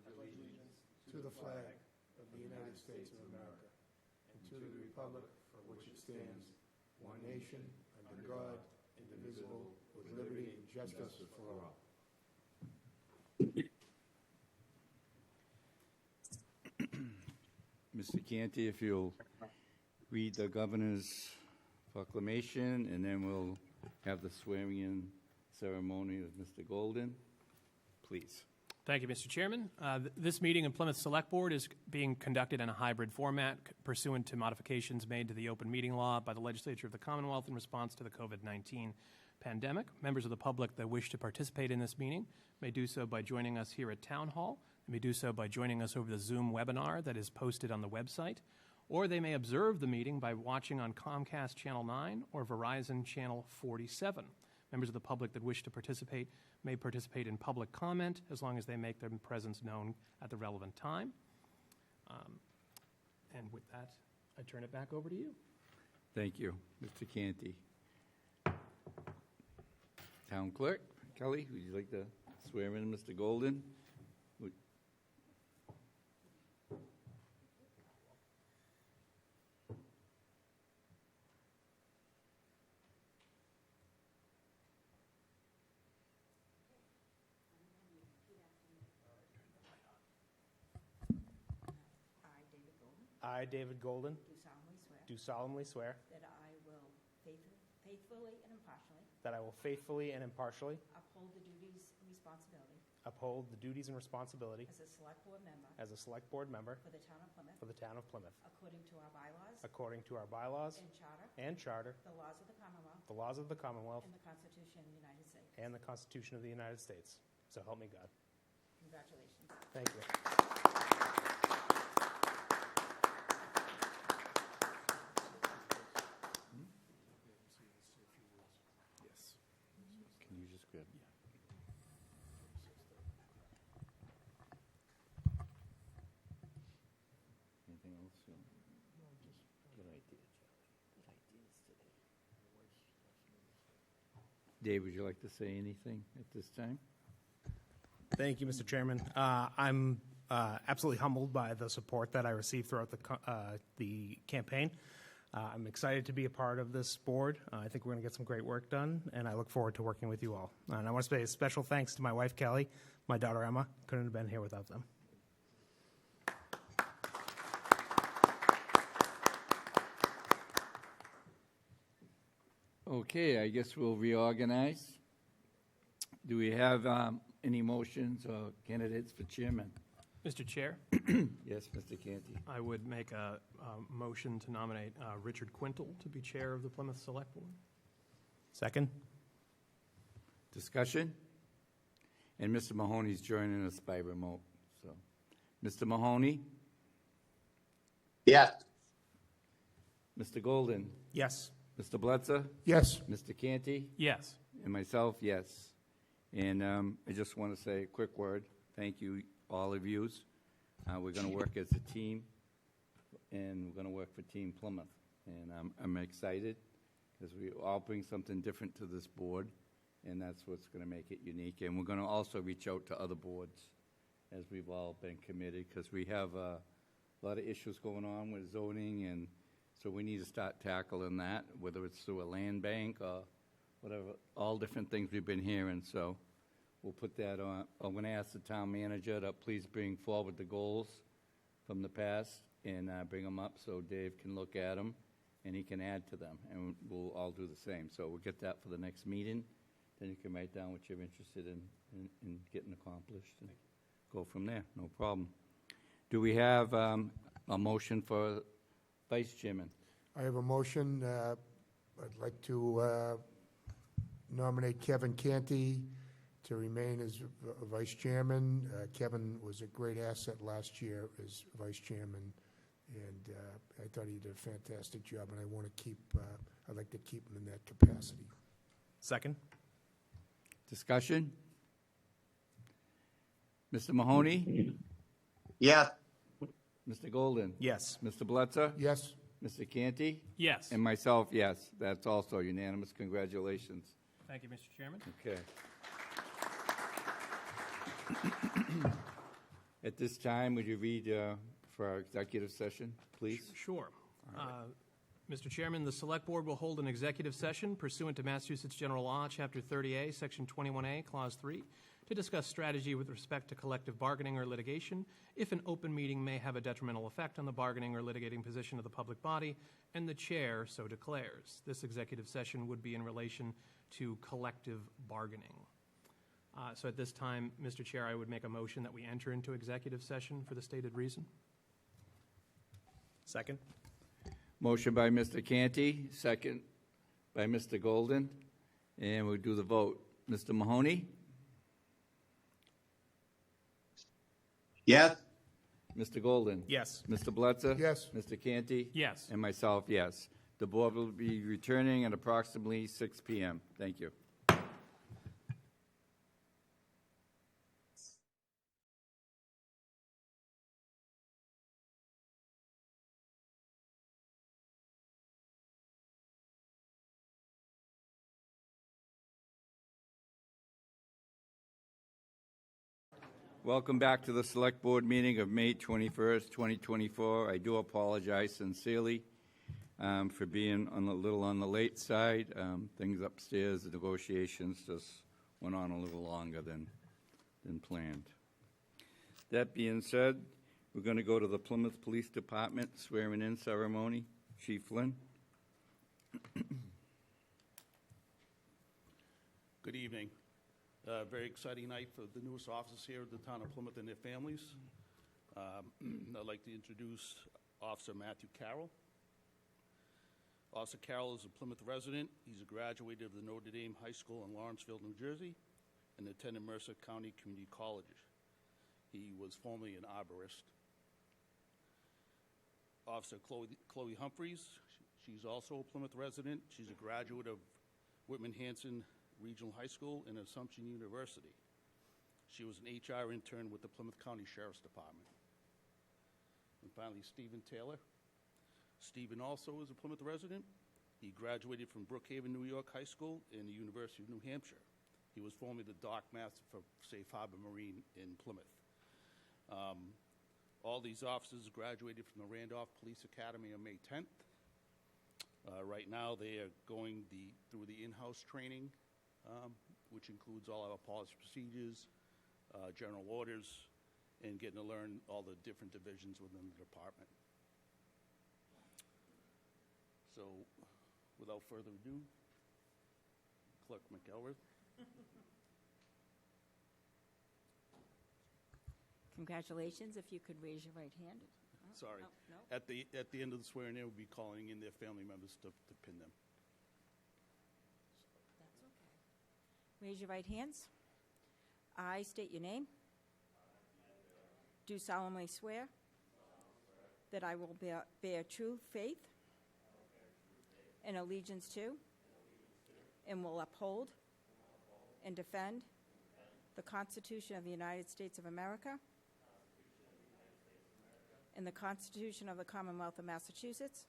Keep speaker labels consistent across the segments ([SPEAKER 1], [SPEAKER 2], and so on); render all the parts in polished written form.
[SPEAKER 1] to the flag of the United States of America and to the republic for which it stands, one nation, under God, indivisible, with liberty and justice for all.
[SPEAKER 2] Mr. Canty, if you'll read the governor's proclamation, and then we'll have the swearing-in ceremony of Mr. Golden, please.
[SPEAKER 3] Thank you, Mr. Chairman. This meeting in Plymouth Select Board is being conducted in a hybrid format pursuant to modifications made to the open meeting law by the Legislature of the Commonwealth in response to the COVID-19 pandemic. Members of the public that wish to participate in this meeting may do so by joining us here at Town Hall. They may do so by joining us over the Zoom webinar that is posted on the website, or they may observe the meeting by watching on Comcast Channel 9 or Verizon Channel 47. Members of the public that wish to participate may participate in public comment as long as they make their presence known at the relevant time. And with that, I turn it back over to you.
[SPEAKER 2] Thank you, Mr. Canty. Town Clerk, Kelly, would you like to swear in Mr. Golden?
[SPEAKER 4] I, David Golden,
[SPEAKER 5] do solemnly swear
[SPEAKER 4] that I will faithfully and impartially uphold the duties and responsibility as a select board member for the town of Plymouth according to our bylaws and charter, the laws of the Commonwealth, and the Constitution of the United States. So help me God.
[SPEAKER 5] Congratulations.
[SPEAKER 4] Thank you.
[SPEAKER 2] Can you just grab? Anything else? Good idea, Charlie. Good ideas today. Dave, would you like to say anything at this time?
[SPEAKER 4] Thank you, Mr. Chairman. I'm absolutely humbled by the support that I received throughout the campaign. I'm excited to be a part of this board. I think we're going to get some great work done, and I look forward to working with you all. And I want to say a special thanks to my wife, Kelly, my daughter, Emma. Couldn't have been here without them.
[SPEAKER 2] Okay, I guess we'll reorganize. Do we have any motions or candidates for chairman?
[SPEAKER 3] Mr. Chair,
[SPEAKER 2] Yes, Mr. Canty.
[SPEAKER 3] I would make a motion to nominate Richard Quintal to be chair of the Plymouth Select Board.
[SPEAKER 4] Second.
[SPEAKER 2] Discussion? And Mr. Mahoney's joining us by remote. So, Mr. Mahoney?
[SPEAKER 6] Yes.
[SPEAKER 2] Mr. Golden?
[SPEAKER 4] Yes.
[SPEAKER 2] Mr. Bletzer?
[SPEAKER 1] Yes.
[SPEAKER 2] Mr. Canty?
[SPEAKER 3] Yes.
[SPEAKER 2] And myself, yes. And I just want to say a quick word. Thank you, all of yous. We're going to work as a team, and we're going to work for Team Plymouth. And I'm excited because we all bring something different to this board, and that's what's going to make it unique. And we're going to also reach out to other boards as we've all been committed, because we have a lot of issues going on with zoning, and so we need to start tackling that, whether it's through a land bank or whatever, all different things we've been hearing. So we'll put that on. I'm going to ask the town manager to please bring forward the goals from the past and bring them up so Dave can look at them and he can add to them, and we'll all do the same. So we'll get that for the next meeting. Then you can write down what you're interested in getting accomplished and go from there. No problem. Do we have a motion for vice chairman?
[SPEAKER 1] I have a motion. I'd like to nominate Kevin Canty to remain as vice chairman. Kevin was a great asset last year as vice chairman, and I thought he did a fantastic job, and I'd like to keep him in that capacity.
[SPEAKER 4] Second.
[SPEAKER 2] Discussion? Mr. Mahoney?
[SPEAKER 6] Yes.
[SPEAKER 2] Mr. Golden?
[SPEAKER 4] Yes.
[SPEAKER 2] Mr. Bletzer?
[SPEAKER 1] Yes.
[SPEAKER 2] Mr. Canty?
[SPEAKER 3] Yes.
[SPEAKER 2] And myself, yes. That's also unanimous. Congratulations.
[SPEAKER 3] Thank you, Mr. Chairman.
[SPEAKER 2] Okay. At this time, would you read for our executive session, please?
[SPEAKER 3] Sure. Mr. Chairman, the Select Board will hold an executive session pursuant to Massachusetts General Law, Chapter 30A, Section 21A, Clause 3, to discuss strategy with respect to collective bargaining or litigation if an open meeting may have a detrimental effect on the bargaining or litigating position of the public body, and the chair so declares. This executive session would be in relation to collective bargaining. So at this time, Mr. Chair, I would make a motion that we enter into executive session for the stated reason.
[SPEAKER 4] Second?
[SPEAKER 2] Motion by Mr. Canty, second by Mr. Golden, and we'll do the vote. Mr. Mahoney?
[SPEAKER 6] Yes.
[SPEAKER 2] Mr. Golden?
[SPEAKER 4] Yes.
[SPEAKER 2] Mr. Blitzer?
[SPEAKER 1] Yes.
[SPEAKER 2] Mr. Canty?
[SPEAKER 3] Yes.
[SPEAKER 2] And myself, yes. The board will be returning at approximately 6 p.m. Thank you. Welcome back to the Select Board meeting of May 21st, 2024. I do apologize sincerely for being a little on the late side. Things upstairs, the negotiations just went on a little longer than planned. That being said, we're going to go to the Plymouth Police Department swearing-in ceremony. Chief Flynn.
[SPEAKER 7] Good evening. Very exciting night for the newest officers here at the town of Plymouth and their families. I'd like to introduce Officer Matthew Carroll. Officer Carroll is a Plymouth resident. He's a graduate of the Notre Dame High School in Lawrenceville, New Jersey, and attended Mercer County Community College. He was formerly an arborist. Officer Chloe Humphreys, she's also a Plymouth resident. She's a graduate of Whitman-Hanson Regional High School and Assumption University. She was an HR intern with the Plymouth County Sheriff's Department. And finally, Stephen Taylor. Stephen also is a Plymouth resident. He graduated from Brookhaven, New York High School and the University of New Hampshire. He was formerly the dock master for Safe Harbor Marine in Plymouth. All these officers graduated from the Randolph Police Academy on May 10th. Right now, they are going through the in-house training, which includes all our policy procedures, general orders, and getting to learn all the different divisions within the department. So, without further ado, Clerk McElrath.
[SPEAKER 5] Congratulations. If you could raise your right hand.
[SPEAKER 7] Sorry.
[SPEAKER 5] No.
[SPEAKER 7] At the end of the swearing in, we'll be calling in their family members to pin them.
[SPEAKER 5] That's okay. Raise your right hands. I state your name. Do solemnly swear that I will bear true faith and allegiance to and will uphold and defend the Constitution of the United States of America and the Constitution of the Commonwealth of Massachusetts,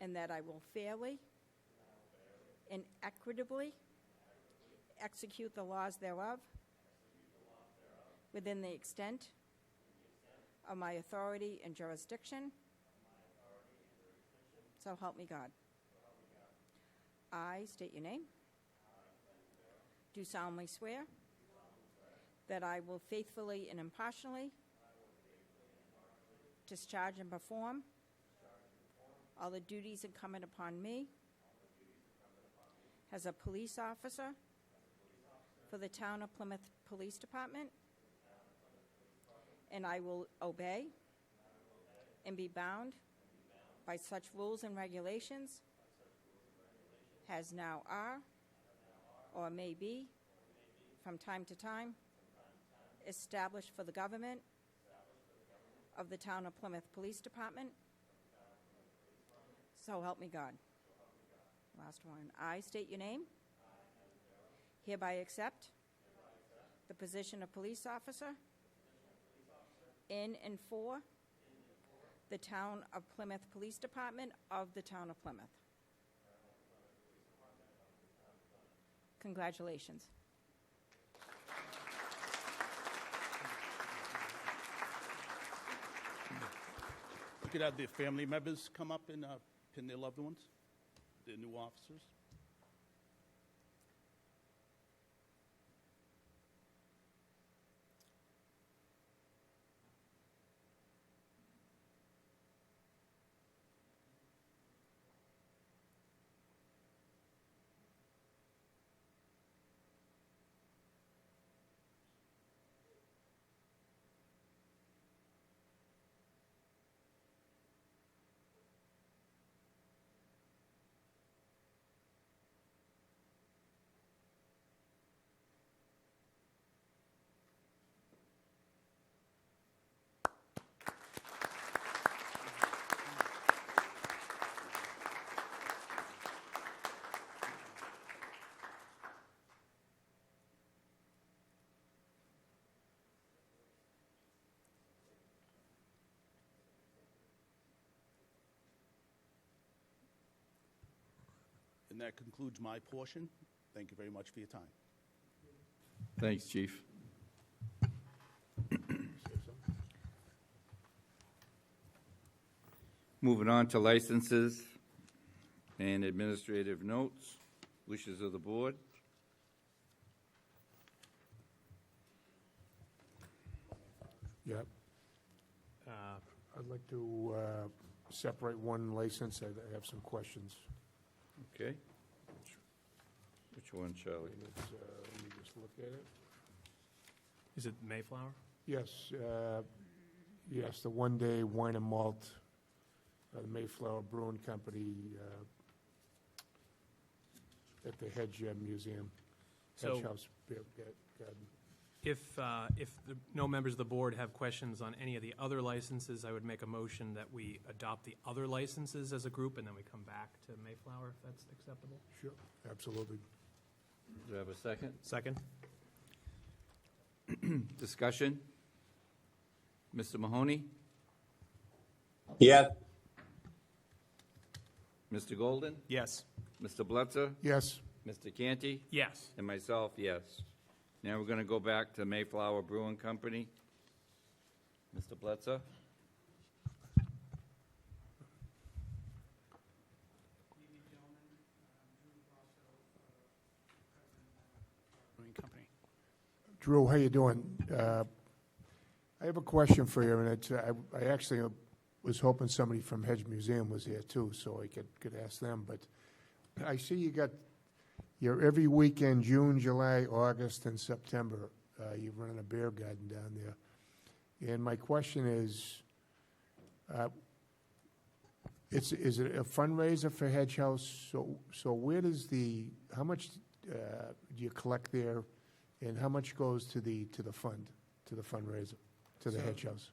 [SPEAKER 5] and that I will fairly and equitably execute the laws thereof within the extent of my authority and jurisdiction. So help me God. I state your name. Do solemnly swear that I will faithfully and impartially discharge and perform all the duties incumbent upon me as a police officer for the town of Plymouth Police Department, and I will obey and be bound by such rules and regulations as now are or may be from time to time established for the government of the town of Plymouth Police Department. So help me God. Last one. I state your name. Hereby accept the position of police officer in and for the town of Plymouth Police Department of the town of Plymouth. Congratulations.
[SPEAKER 7] could have their family members come up and pin their loved ones, their new officers. And that concludes my portion. Thank you very much for your time.
[SPEAKER 2] Thanks, Chief. Moving on to licenses and administrative notes. Wishes of the board.
[SPEAKER 1] Yep. I'd like to separate one license. I have some questions.
[SPEAKER 2] Okay. Which one, Charlie?
[SPEAKER 1] Let me just look at it.
[SPEAKER 3] Is it Mayflower?
[SPEAKER 1] Yes, yes, the one-day wine and malt, the Mayflower Brewing Company at the Hedge Museum,
[SPEAKER 3] So-
[SPEAKER 1] Hedge House Garden.
[SPEAKER 3] If no members of the board have questions on any of the other licenses, I would make a motion that we adopt the other licenses as a group, and then we come back to Mayflower, if that's acceptable.
[SPEAKER 1] Sure, absolutely.
[SPEAKER 2] Do I have a second?
[SPEAKER 3] Second?
[SPEAKER 2] Discussion? Mr. Mahoney?
[SPEAKER 6] Yes.
[SPEAKER 2] Mr. Golden?
[SPEAKER 3] Yes.
[SPEAKER 2] Mr. Blitzer?
[SPEAKER 1] Yes,
[SPEAKER 2] Mr. Canty?
[SPEAKER 3] Yes.
[SPEAKER 2] And myself, yes. Now we're going to go back to Mayflower Brewing Company. Mr. Blitzer?
[SPEAKER 8] Brewing Company.
[SPEAKER 1] Drew, how you doing? I have a question for you, and it's, I actually was hoping somebody from Hedge Museum was here too, so I could ask them, but I see you got, you're every weekend, June, July, August, and September, you're running a beer garden down there. And my question is it a fundraiser for Hedge House? So where does how much do you collect there, and how much goes to the fund, to the fundraiser, to the
[SPEAKER 8] So,
[SPEAKER 1] Hedge House?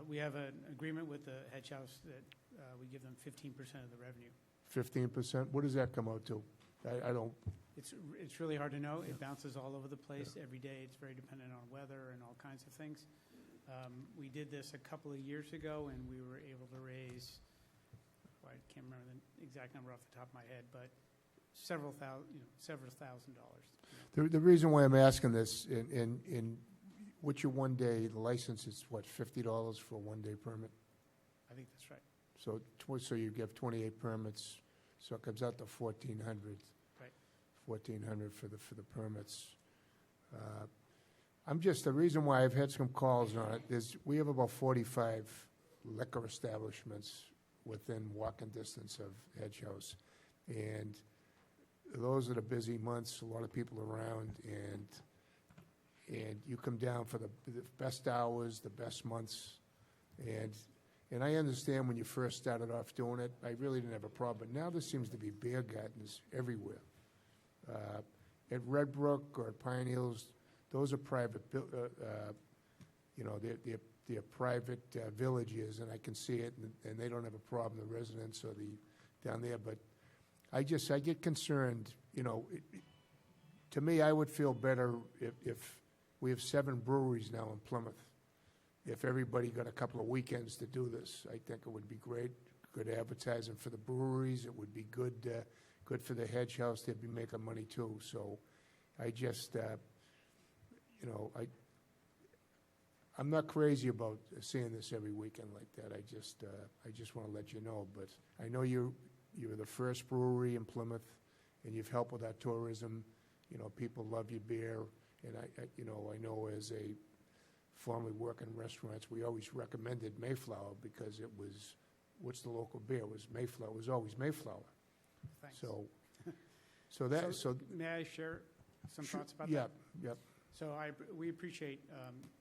[SPEAKER 8] We have an agreement with the Hedge House that we give them 15% of the revenue.
[SPEAKER 1] 15%? What does that come out to? I don't,
[SPEAKER 8] It's really hard to know. It bounces all over the place every day. It's very dependent on weather and all kinds of things. We did this a couple of years ago, and we were able to raise, I can't remember the exact number off the top of my head, but several thousand dollars.
[SPEAKER 1] the reason why I'm asking this, in what's your one-day license, is what, $50 for a one-day permit?
[SPEAKER 8] I think that's right.
[SPEAKER 1] So you give 28 permits, so it comes out to 1,400.
[SPEAKER 8] Right.
[SPEAKER 1] 1,400 for the permits. The reason why I've had some calls on it is we have about 45 liquor establishments within walking distance of Hedge House. And those are the busy months, a lot of people around, and you come down for the best hours, the best months. And I understand when you first started off doing it, I really didn't have a problem. But now there seems to be beer gardens everywhere. At Red Brook or at Pine Hills, those are private, they're private villages, and I can see it, and they don't have a problem, the residents or down there. But I get concerned, to me, I would feel better if we have 7 breweries now in Plymouth. If everybody got a couple of weekends to do this, I think it would be great. Good advertising for the breweries. It would be good for the Hedge House. They'd be making money too. So I just, I'm not crazy about seeing this every weekend like that. I just want to let you know. But I know you're the first brewery in Plymouth, and you've helped with our tourism. You know, people love your beer, and I know as a formerly working in restaurants, we always recommended Mayflower because it was, what's the local beer? It was Mayflower. It was always Mayflower.
[SPEAKER 8] Thanks.
[SPEAKER 1] So
[SPEAKER 8] May I share some
[SPEAKER 1] Sure.
[SPEAKER 8] thoughts about
[SPEAKER 1] Yeah,
[SPEAKER 8] that?
[SPEAKER 1] yep.
[SPEAKER 8] So we appreciate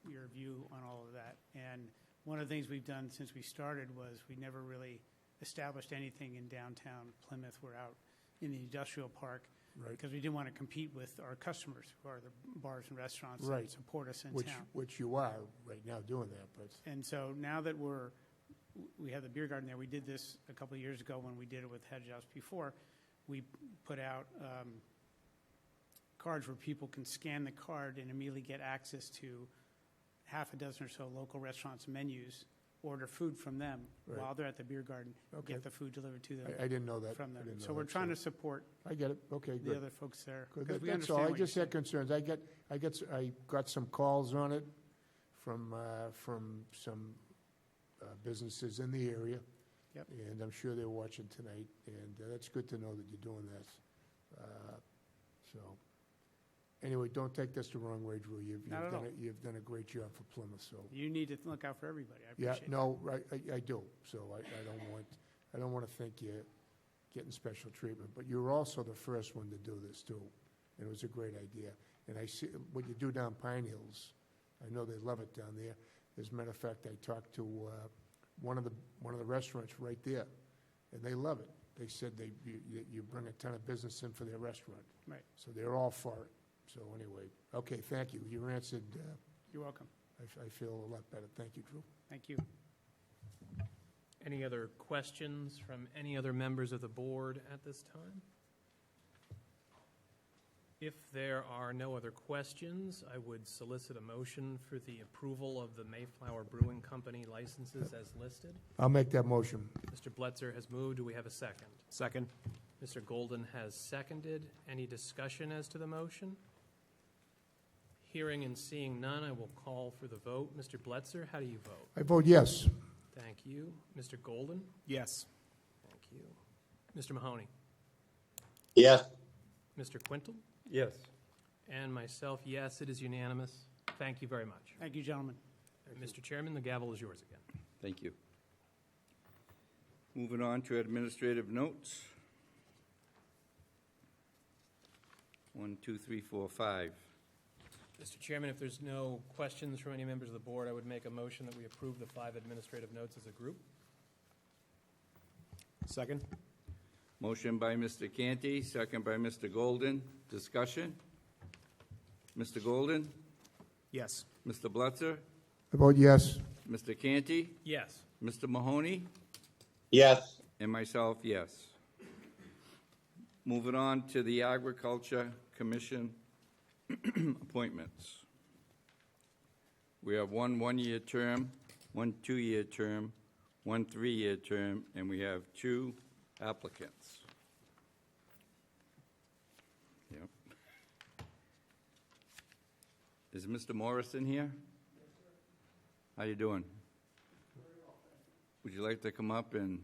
[SPEAKER 8] your view on all of that. And one of the things we've done since we started was we never really established anything in downtown Plymouth. We're out in the industrial park.
[SPEAKER 1] Right.
[SPEAKER 8] Because we didn't want to compete with our customers, who are the bars and restaurants
[SPEAKER 1] Right.
[SPEAKER 8] that support us in
[SPEAKER 1] Which
[SPEAKER 8] town.
[SPEAKER 1] you are right now doing that, but,
[SPEAKER 8] And so now that we have the beer garden there, we did this a couple of years ago when we did it with Hedge House before. We put out cards where people can scan the card and immediately get access to half a dozen or so local restaurants' menus, order food from them
[SPEAKER 1] Right.
[SPEAKER 8] while they're at the beer garden,
[SPEAKER 1] Okay.
[SPEAKER 8] get the food delivered to them
[SPEAKER 1] I didn't know that.
[SPEAKER 8] from
[SPEAKER 1] I
[SPEAKER 8] them.
[SPEAKER 1] didn't
[SPEAKER 8] So
[SPEAKER 1] know
[SPEAKER 8] we're
[SPEAKER 1] that,
[SPEAKER 8] trying to support
[SPEAKER 1] I get it, okay,
[SPEAKER 8] the
[SPEAKER 1] good.
[SPEAKER 8] other folks there.
[SPEAKER 1] Good.
[SPEAKER 8] Because we
[SPEAKER 1] That's all,
[SPEAKER 8] understand
[SPEAKER 1] I
[SPEAKER 8] what you're
[SPEAKER 1] just had
[SPEAKER 8] saying.
[SPEAKER 1] concerns. I got some calls on it from some businesses in the area.
[SPEAKER 8] Yep.
[SPEAKER 1] And I'm sure they're watching tonight, and that's good to know that you're doing that. So, anyway, don't take this the wrong way, Drew.
[SPEAKER 8] Not at all.
[SPEAKER 1] You've done a great job for Plymouth, so.
[SPEAKER 8] You need to look out for everybody. I
[SPEAKER 1] Yeah,
[SPEAKER 8] appreciate that.
[SPEAKER 1] no, I do, so I don't want to think you're getting special treatment, but you were also the first one to do this too, and it was a great idea. And I see, what you do down Pine Hills, I know they love it down there. As a matter of fact, I talked to one of the restaurants right there, and they love it. They said you bring a ton of business in for their restaurant.
[SPEAKER 8] Right.
[SPEAKER 1] So they're all for it. So anyway, okay, thank you. You answered,
[SPEAKER 8] You're welcome.
[SPEAKER 1] I feel a lot better. Thank you, Drew.
[SPEAKER 8] Thank you.
[SPEAKER 3] Any other questions from any other members of the board at this time? If there are no other questions, I would solicit a motion for the approval of the Mayflower Brewing Company licenses as listed.
[SPEAKER 1] I'll make that motion.
[SPEAKER 3] Mr. Bletzer has moved. Do we have a second?
[SPEAKER 4] Second.
[SPEAKER 3] Mr. Golden has seconded. Any discussion as to the motion? Hearing and seeing none, I will call for the vote. Mr. Bletzer, how do you vote?
[SPEAKER 1] I vote yes.
[SPEAKER 3] Thank you. Mr. Golden?
[SPEAKER 4] Yes.
[SPEAKER 3] Thank you. Mr. Mahoney?
[SPEAKER 6] Yes.
[SPEAKER 3] Mr. Quintal?
[SPEAKER 2] Yes.
[SPEAKER 3] And myself, yes, it is unanimous. Thank you very much.
[SPEAKER 8] Thank you, gentlemen.
[SPEAKER 3] Mr. Chairman, the gavel is yours again.
[SPEAKER 2] Thank you. Moving on to administrative notes. 1, 2, 3, 4, 5.
[SPEAKER 3] Mr. Chairman, if there's no questions from any members of the board, I would make a motion that we approve the 5 administrative notes as a group.
[SPEAKER 4] Second.
[SPEAKER 2] Motion by Mr. Canty, second by Mr. Golden. Discussion? Mr. Golden?
[SPEAKER 4] Yes.
[SPEAKER 2] Mr. Bletzer?
[SPEAKER 1] I vote yes.
[SPEAKER 2] Mr. Canty?
[SPEAKER 3] Yes.
[SPEAKER 2] Mr. Mahoney?
[SPEAKER 6] Yes.
[SPEAKER 2] And myself, yes. Moving on to the Agriculture Commission appointments. We have one one-year term, one two-year term, one three-year term, and we have 2 applicants. Yep. Is Mr. Morrison here? How you doing? Would you like to come up and...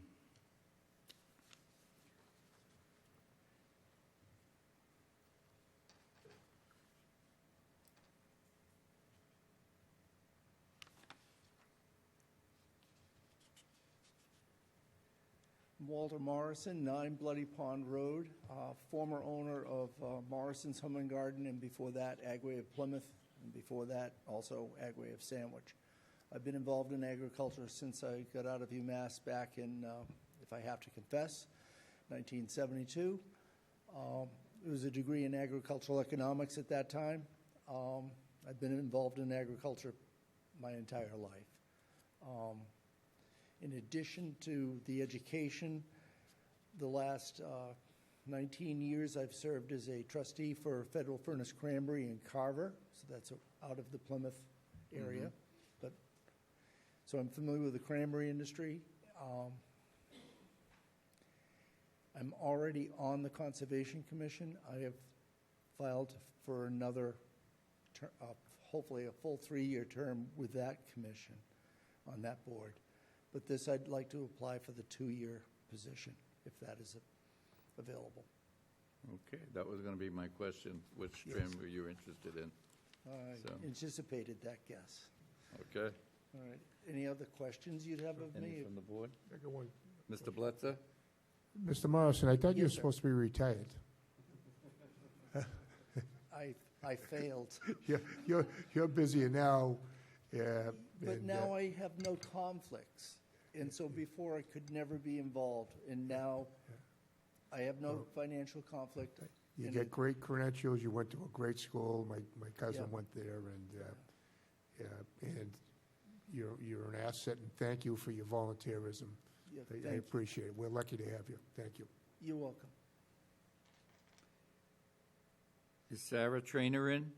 [SPEAKER 9] Walter Morrison, 9 Bloody Pond Road, former owner of Morrison's Home and Garden, and before that, Agway of Plymouth, and before that, also Agway of Sandwich. I've been involved in agriculture since I got out of UMass back in, if I have to confess, 1972. It was a degree in agricultural economics at that time. I've been involved in agriculture my entire life. In addition to the education, the last 19 years I've served as a trustee for Federal Furnace Cranberry in Carver, so that's out of the Plymouth area. So I'm familiar with the cranberry industry. I'm already on the Conservation Commission. I have filed for another hopefully a full 3-year term with that commission on that board. But this, I'd like to apply for the 2-year position, if that is available.
[SPEAKER 2] Okay, that was going to be my question. Which
[SPEAKER 9] Yes.
[SPEAKER 2] term were you interested in?
[SPEAKER 9] I
[SPEAKER 2] So-
[SPEAKER 9] anticipated that guess.
[SPEAKER 2] Okay.
[SPEAKER 9] All right. Any other questions you'd have of
[SPEAKER 2] Any
[SPEAKER 9] me?
[SPEAKER 2] from the board?
[SPEAKER 1] I got one.
[SPEAKER 2] Mr. Blitzer?
[SPEAKER 1] Mr. Morrison, I thought you were
[SPEAKER 9] Yes, sir.
[SPEAKER 1] supposed to be retired.
[SPEAKER 9] I failed.
[SPEAKER 1] You're busier now.
[SPEAKER 9] But
[SPEAKER 1] and,
[SPEAKER 9] now I have no conflicts. And so before I could never be involved, and now I have no financial conflict.
[SPEAKER 1] You
[SPEAKER 9] and
[SPEAKER 1] get great credentials, you went to a great school, my cousin
[SPEAKER 9] Yeah.
[SPEAKER 1] went there, and you're an asset, and thank you for your volunteerism.
[SPEAKER 9] Yeah,
[SPEAKER 1] I
[SPEAKER 9] thank you.
[SPEAKER 1] appreciate it. We're lucky to have you. Thank you.
[SPEAKER 9] You're welcome.
[SPEAKER 2] Is Sarah Trainer in?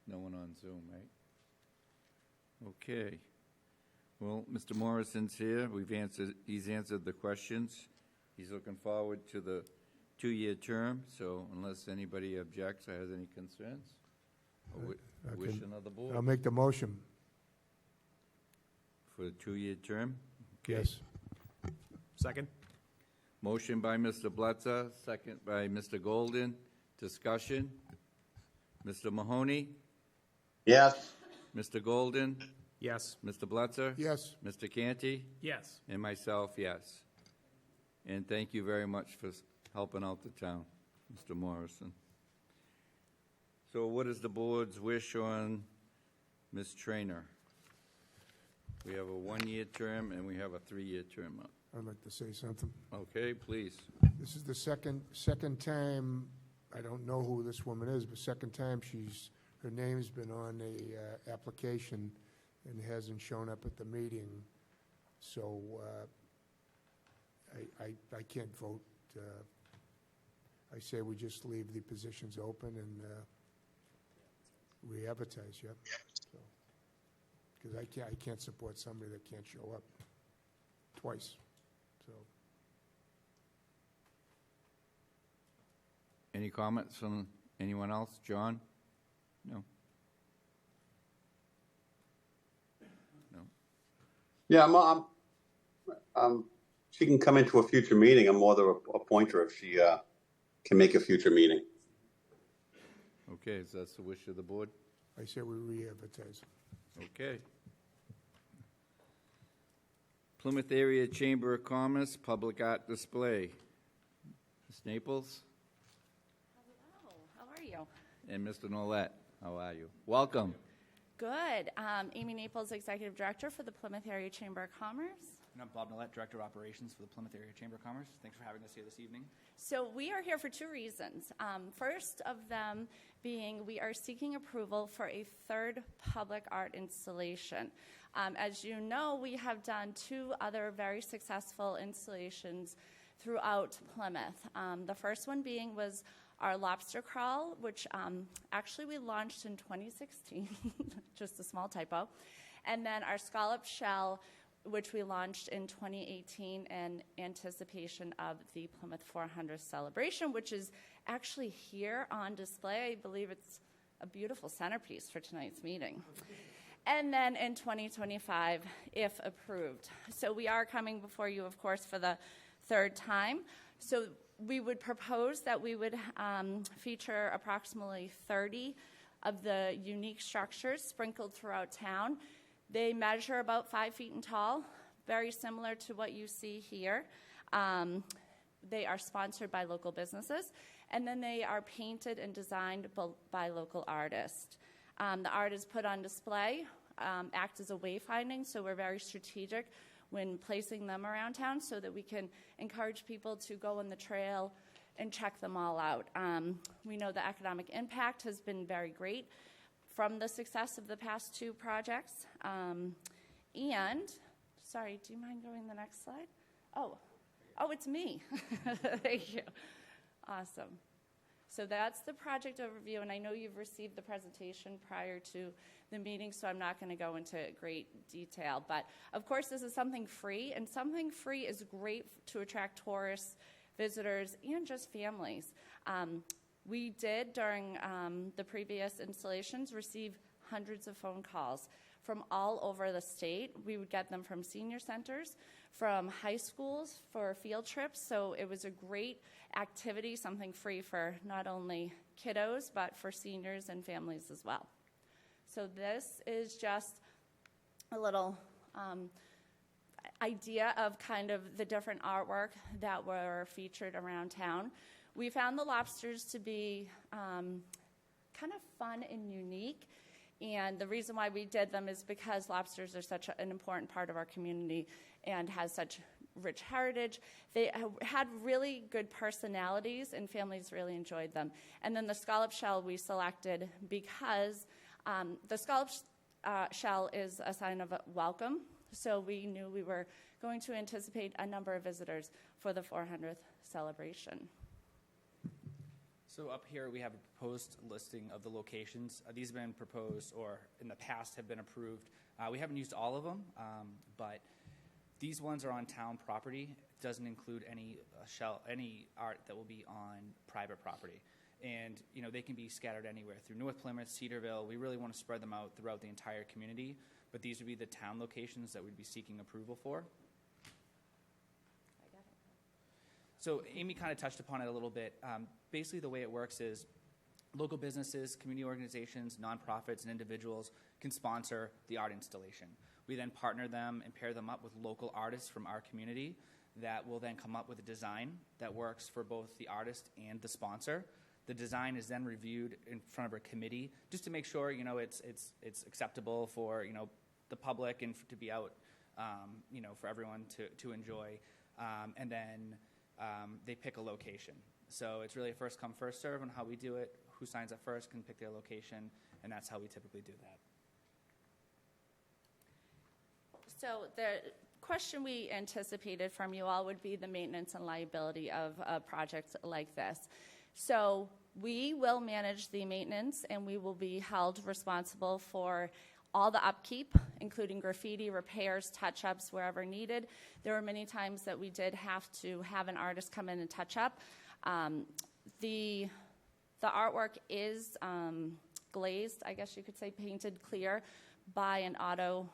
[SPEAKER 2] No one on Zoom, right? Okay. Well, Mr. Morrison's here. He's answered the questions. He's looking forward to the 2-year term, so unless anybody objects or has any concerns, a wishing of the
[SPEAKER 1] I'll
[SPEAKER 2] board
[SPEAKER 1] make the motion.
[SPEAKER 2] for the 2-year term. Okay.
[SPEAKER 1] Yes.
[SPEAKER 3] Second?
[SPEAKER 2] Motion by Mr. Blitzer, second by Mr. Golden. Discussion. Mr. Mahoney?
[SPEAKER 6] Yes.
[SPEAKER 2] Mr. Golden?
[SPEAKER 3] Yes.
[SPEAKER 2] Mr. Blitzer?
[SPEAKER 1] Yes.
[SPEAKER 2] Mr. Canty?
[SPEAKER 3] Yes.
[SPEAKER 2] And myself, yes. And thank you very much for helping out the town, Mr. Morrison. So what is the board's wish on Ms. Trainer? We have a 1-year term and we have a 3-year term up.
[SPEAKER 1] I'd like to say something.
[SPEAKER 2] Okay, please.
[SPEAKER 1] This is the second time, I don't know who this woman is, but second time her name's been on a application and hasn't shown up at the meeting. So I can't vote. I say we just leave the positions open and re-advertise, yep. Because I can't support somebody that can't show up twice, so.
[SPEAKER 2] Any comments from anyone else? John? No? No?
[SPEAKER 6] Yeah, she can come into a future meeting. I'm more the appointer if she can make a future meeting.
[SPEAKER 2] Okay, so that's the wish of the board?
[SPEAKER 1] I say we re-advertise.
[SPEAKER 2] Okay. Plymouth Area Chamber of Commerce, Public Art Display. Ms. Naples
[SPEAKER 10] Hello, how are you?
[SPEAKER 2] and Mr. Nolet, how are you? Welcome.
[SPEAKER 10] Good. Amy Naples, Executive Director for the Plymouth Area Chamber of Commerce.
[SPEAKER 11] And I'm Bob Nolet, Director of Operations for the Plymouth Area Chamber of Commerce. Thanks for having us here this evening.
[SPEAKER 10] So we are here for 2 reasons. First of them being we are seeking approval for a 3rd public art installation. As you know, we have done 2 other very successful installations throughout Plymouth. The first one was our lobster crawl, which actually we launched in 2016, just a small typo. And then our scallop shell, which we launched in 2018 in anticipation of the Plymouth 400 celebration, which is actually here on display. I believe it's a beautiful centerpiece for tonight's meeting. And then in 2025, if approved. So we are coming before you, of course, for the 3rd time. So we would propose that we would feature approximately 30 of the unique structures sprinkled throughout town. They measure about 5 feet in tall, very similar to what you see here. They are sponsored by local businesses, and then they are painted and designed by local artists. The art is put on display, act as a wayfinding, so we're very strategic when placing them around town so that we can encourage people to go on the trail and check them all out. We know the economic impact has been very great from the success of the past 2 projects. And, sorry, do you mind going the next slide? Oh, it's me. Thank you. Awesome. So that's the project overview, and I know you've received the presentation prior to the meeting, so I'm not going to go into great detail. But, of course, this is something free, and something free is great to attract tourists, visitors, and just families. We did, during the previous installations, receive hundreds of phone calls from all over the state. We would get them from senior centers, from high schools for field trips. So it was a great activity, something free for not only kiddos, but for seniors and families as well. So this is just a little idea of kind of the different artwork that were featured around town. We found the lobsters to be kind of fun and unique. And the reason why we did them is because lobsters are such an important part of our community and has such rich heritage. They had really good personalities, and families really enjoyed them. And then the scallop shell we selected because the scallop shell is a sign of welcome. So we knew we were going to anticipate a number of visitors for the 400th celebration.
[SPEAKER 11] So up here we have a proposed listing of the locations. These have been proposed or in the past have been approved. We haven't used all of them, but these ones are on town property. It doesn't include any art that will be on private property. And they can be scattered anywhere through North Plymouth, Cedarville. We really want to spread them out throughout the entire community, but these would be the town locations that we'd be seeking approval for. So Amy kind of touched upon it a little bit. Basically, the way it works is local businesses, community organizations, nonprofits, and individuals can sponsor the art installation. We then partner them and pair them up with local artists from our community that will then come up with a design that works for both the artist and the sponsor. The design is then reviewed in front of a committee just to make sure it's acceptable for the public and to be out for everyone to enjoy. And then they pick a location. So it's really a first come, first serve on how we do it. Who signs up first can pick their location, and that's how we typically do that.
[SPEAKER 10] So the question we anticipated from you all would be the maintenance and liability of a project like this. So we will manage the maintenance, and we will be held responsible for all the upkeep, including graffiti, repairs, touch-ups wherever needed. There were many times that we did have to have an artist come in and touch up. The artwork is glazed, I guess you could say, painted clear by an auto,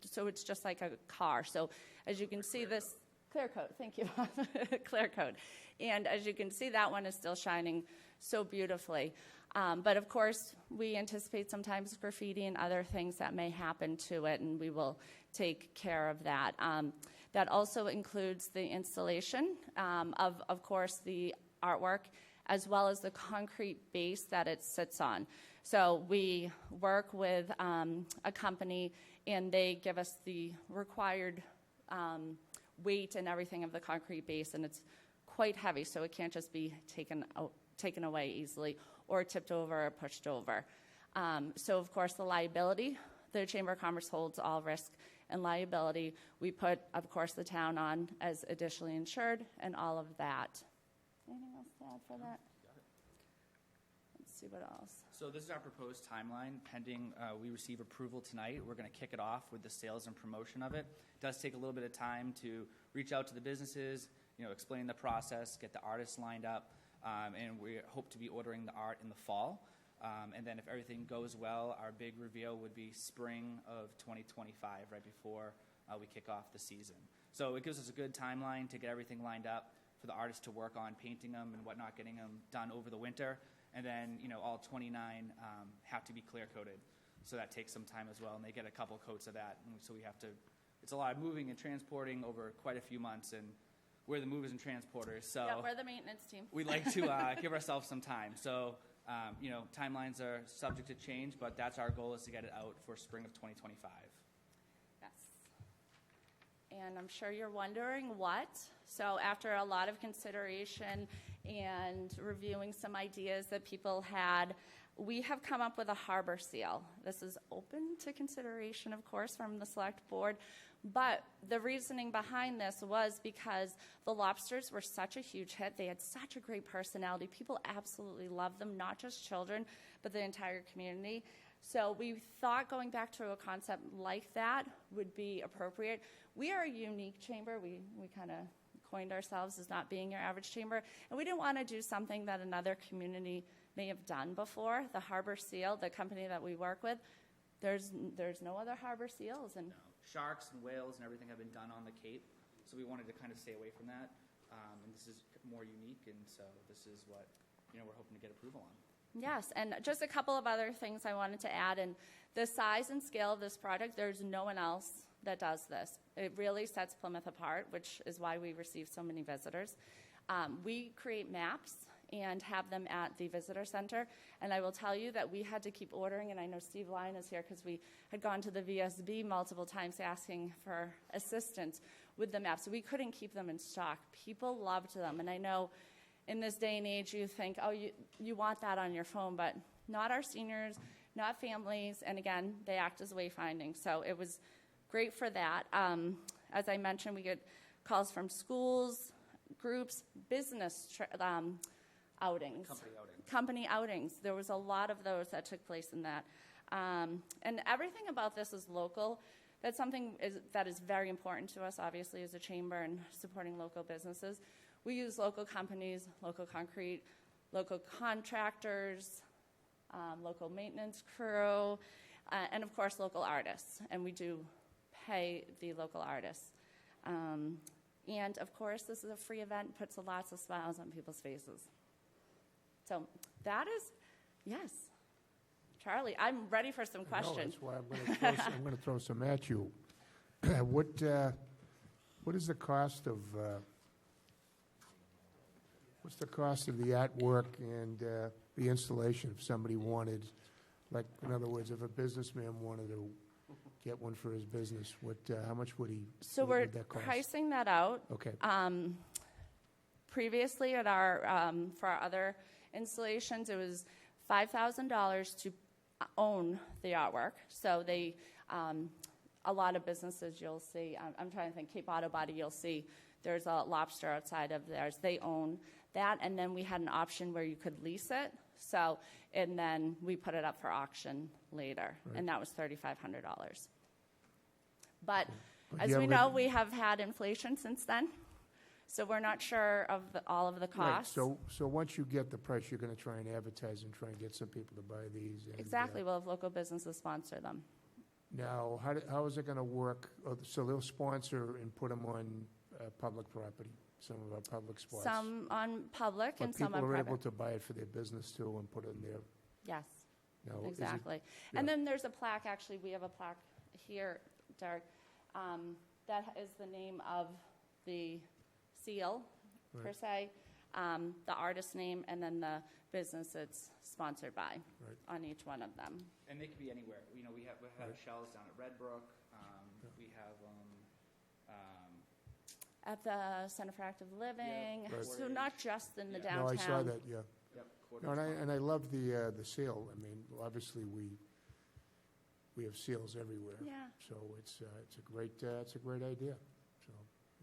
[SPEAKER 10] so it's just like a car. So as you can see, this clear coat, thank you, clear coat. And as you can see, that one is still shining so beautifully. But of course, we anticipate sometimes graffiti and other things that may happen to it, and we will take care of that. That also includes the installation of course, the artwork, as well as the concrete base that it sits on. So we work with a company, and they give us the required weight and everything of the concrete base, and it's quite heavy, so it can't just be taken away easily or tipped over or pushed over. So, of course, the liability, the Chamber of Commerce holds all risk and liability. We put, of course, the town on as additionally insured and all of that. Anything else to add for that? Let's see what else.
[SPEAKER 11] So this is our proposed timeline. Pending we receive approval tonight, we're going to kick it off with the sales and promotion of it. It does take a little bit of time to reach out to the businesses, explain the process, get the artists lined up, and we hope to be ordering the art in the fall. And then if everything goes well, our big reveal would be spring of 2025, right before we kick off the season. So it gives us a good timeline to get everything lined up for the artists to work on painting them and whatnot, getting them done over the winter. And then, all 29 have to be clear coated. So that takes some time as well, and they get a couple coats of that. And so we have to, it's a lot of moving and transporting over quite a few months, and we're the movers and transporters. So
[SPEAKER 10] yeah, we're the maintenance team.
[SPEAKER 11] We'd like to give ourselves some time. So, timelines are subject to change, but that's our goal, is to get it out for spring of 2025.
[SPEAKER 10] Yes. And I'm sure you're wondering what. So after a lot of consideration and reviewing some ideas that people had, we have come up with a harbor seal. This is open to consideration, of course, from the select board. But the reasoning behind this was because the lobsters were such a huge hit. They had such a great personality. People absolutely loved them, not just children, but the entire community. So we thought going back to a concept like that would be appropriate. We are a unique chamber. We kind of coined ourselves as not being your average chamber, and we didn't want to do something that another community may have done before. The Harbor Seal, the company that we work with, there's no other harbor seals, and
[SPEAKER 11] Sharks and whales and everything have been done on the Cape, so we wanted to kind of stay away from that. And this is more unique, and so this is what we're hoping to get approval on.
[SPEAKER 10] yes, and just a couple of other things I wanted to add. And the size and scale of this project, there's no one else that does this. It really sets Plymouth apart, which is why we receive so many visitors. We create maps and have them at the visitor center. And I will tell you that we had to keep ordering, and I know Steve Lyon is here because we had gone to the VSB multiple times asking for assistance with the maps. We couldn't keep them in stock. People loved them, and I know in this day and age you think, oh, you want that on your phone, but not our seniors, not families, and again, they act as wayfinding. So it was great for that. As I mentioned, we get calls from schools, groups, business outings. Company outings. There was a lot of those that took place in that. And everything about this is local. That's something that is very important to us, obviously, as a chamber and supporting local businesses. We use local companies, local concrete, local contractors, local maintenance crew, and of course, local artists. And we do pay the local artists. And of course, this is a free event, puts lots of smiles on people's faces. So that is, yes. Charlie, I'm ready for some questions.
[SPEAKER 1] That's why I'm going to throw some at you. What is the cost of what's the cost of the artwork and the installation if somebody wanted, like, in other words, if a businessman wanted to get one for his business, how much would he?
[SPEAKER 10] So
[SPEAKER 1] what
[SPEAKER 10] we're
[SPEAKER 1] would that cost?
[SPEAKER 10] pricing that out.
[SPEAKER 1] Okay.
[SPEAKER 10] Previously, at our for our other installations, it was $5,000 to own the artwork. So they, a lot of businesses you'll see, I'm trying to think, Cape Auto Body, you'll see there's a lobster outside of theirs. They own that, and then we had an option where you could lease it. So, and then we put it up for auction later, and that was $3,500. But as we know, we have had inflation since then. So we're not sure of all of the costs.
[SPEAKER 1] Right. So once you get the price, you're going to try and advertise and try and get some people to buy these. And,
[SPEAKER 10] Exactly. We'll have local businesses sponsor them.
[SPEAKER 1] Now, how is it going to work? So they'll sponsor and put them on public property, some of our public spots.
[SPEAKER 10] Some on public
[SPEAKER 1] But
[SPEAKER 10] and some on
[SPEAKER 1] people are
[SPEAKER 10] private.
[SPEAKER 1] able to buy it for their business too and put it in there.
[SPEAKER 10] Yes,
[SPEAKER 1] Now, is it-
[SPEAKER 10] exactly.
[SPEAKER 1] yeah.
[SPEAKER 10] And then there's a plaque. Actually, we have a plaque here, Derek. That is the name of the seal, per se, the artist name, and then the business it's sponsored by on each one of them.
[SPEAKER 11] And they could be anywhere. We have shells down at Red Brook. We have
[SPEAKER 10] At the Center for Active Living,
[SPEAKER 1] right.
[SPEAKER 10] so not just in the
[SPEAKER 11] Yeah.
[SPEAKER 10] downtown.
[SPEAKER 1] No, I saw that, yeah.
[SPEAKER 11] yep,
[SPEAKER 1] No, and I love the seal. I mean, obviously, we have seals everywhere.
[SPEAKER 10] Yeah.
[SPEAKER 1] So it's a great idea. So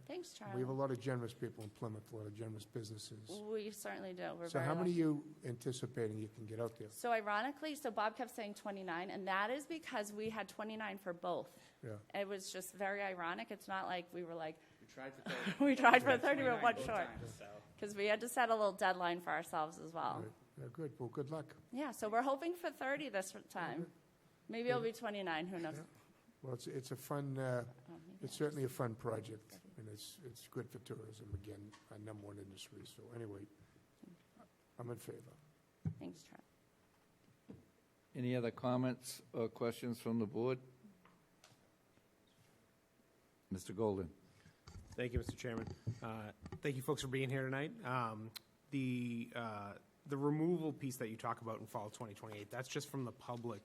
[SPEAKER 10] Thanks,
[SPEAKER 1] we
[SPEAKER 10] Charlie.
[SPEAKER 1] have a lot of generous people in Plymouth, a lot of generous businesses.
[SPEAKER 10] We certainly do. We're
[SPEAKER 1] So
[SPEAKER 10] very
[SPEAKER 1] how many
[SPEAKER 10] lucky.
[SPEAKER 1] are you anticipating you can get out there?
[SPEAKER 10] So ironically, Bob kept saying 29, and that is because we had 29 for both.
[SPEAKER 1] Yeah.
[SPEAKER 10] It was just very ironic. It's not like we were like,
[SPEAKER 11] we tried for 30.
[SPEAKER 10] we tried for 30,
[SPEAKER 11] 29
[SPEAKER 10] but one
[SPEAKER 11] both
[SPEAKER 10] short.
[SPEAKER 11] times, so.
[SPEAKER 10] Because we had to set a little deadline for ourselves as well.
[SPEAKER 1] Right. Yeah, good. Well, good luck.
[SPEAKER 10] Yeah, so we're hoping for 30 this time. Maybe it'll be 29, who knows?
[SPEAKER 1] Well, it's a fun, it's certainly a fun project, and it's good for tourism, again, our number one industry. So anyway, I'm in favor.
[SPEAKER 10] Thanks, Charlie.
[SPEAKER 2] Any other comments or questions from the board? Mr. Golden.
[SPEAKER 4] Thank you, Mr. Chairman. Thank you, folks, for being here tonight. The removal piece that you talk about in fall 2028, that's just from the public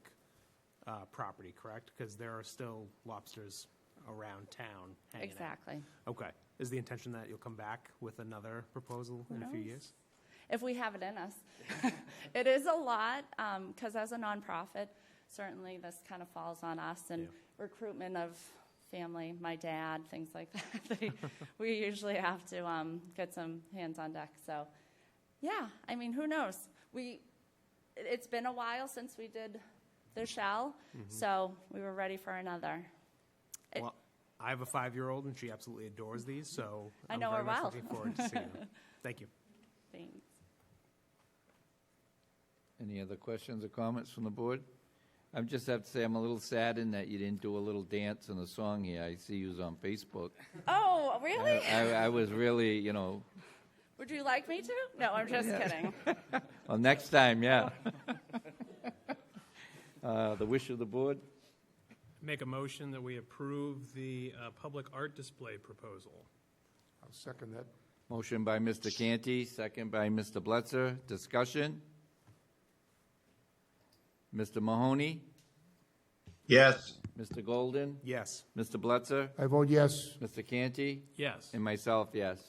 [SPEAKER 4] property, correct? Because there are still lobsters around town hanging out.
[SPEAKER 10] Exactly.
[SPEAKER 4] Okay. Is the intention that you'll come back with another proposal in a few
[SPEAKER 10] knows?
[SPEAKER 4] years?
[SPEAKER 10] If we have it in us. It is a lot, because as a nonprofit, certainly this kind of falls on us, and recruitment of family, my dad, things like that. We usually have to get some hands on deck. So, yeah, I mean, who knows? It's been a while since we did the shell, so we were ready for another.
[SPEAKER 4] Well, I have a 5-year-old, and she absolutely adores these, so
[SPEAKER 10] I
[SPEAKER 4] I'm
[SPEAKER 10] know
[SPEAKER 4] very
[SPEAKER 10] her
[SPEAKER 4] much
[SPEAKER 10] well.
[SPEAKER 4] looking forward to seeing them. Thank you.
[SPEAKER 10] Thanks.
[SPEAKER 2] Any other questions or comments from the board? I just have to say I'm a little saddened that you didn't do a little dance and a song here. I see you on Facebook.
[SPEAKER 10] Oh, really?
[SPEAKER 2] I was really,
[SPEAKER 10] Would you like me to? No, I'm just kidding.
[SPEAKER 2] well, next time, yeah. The wish of the board?
[SPEAKER 3] Make a motion that we approve the public art display proposal.
[SPEAKER 1] I'll second that.
[SPEAKER 2] Motion by Mr. Canty, second by Mr. Bletzer. Discussion? Mr. Mahoney?
[SPEAKER 6] Yes.
[SPEAKER 2] Mr. Golden?
[SPEAKER 4] Yes.
[SPEAKER 2] Mr. Bletzer?
[SPEAKER 1] I vote yes.
[SPEAKER 2] Mr. Canty?
[SPEAKER 3] Yes.
[SPEAKER 2] And myself, yes.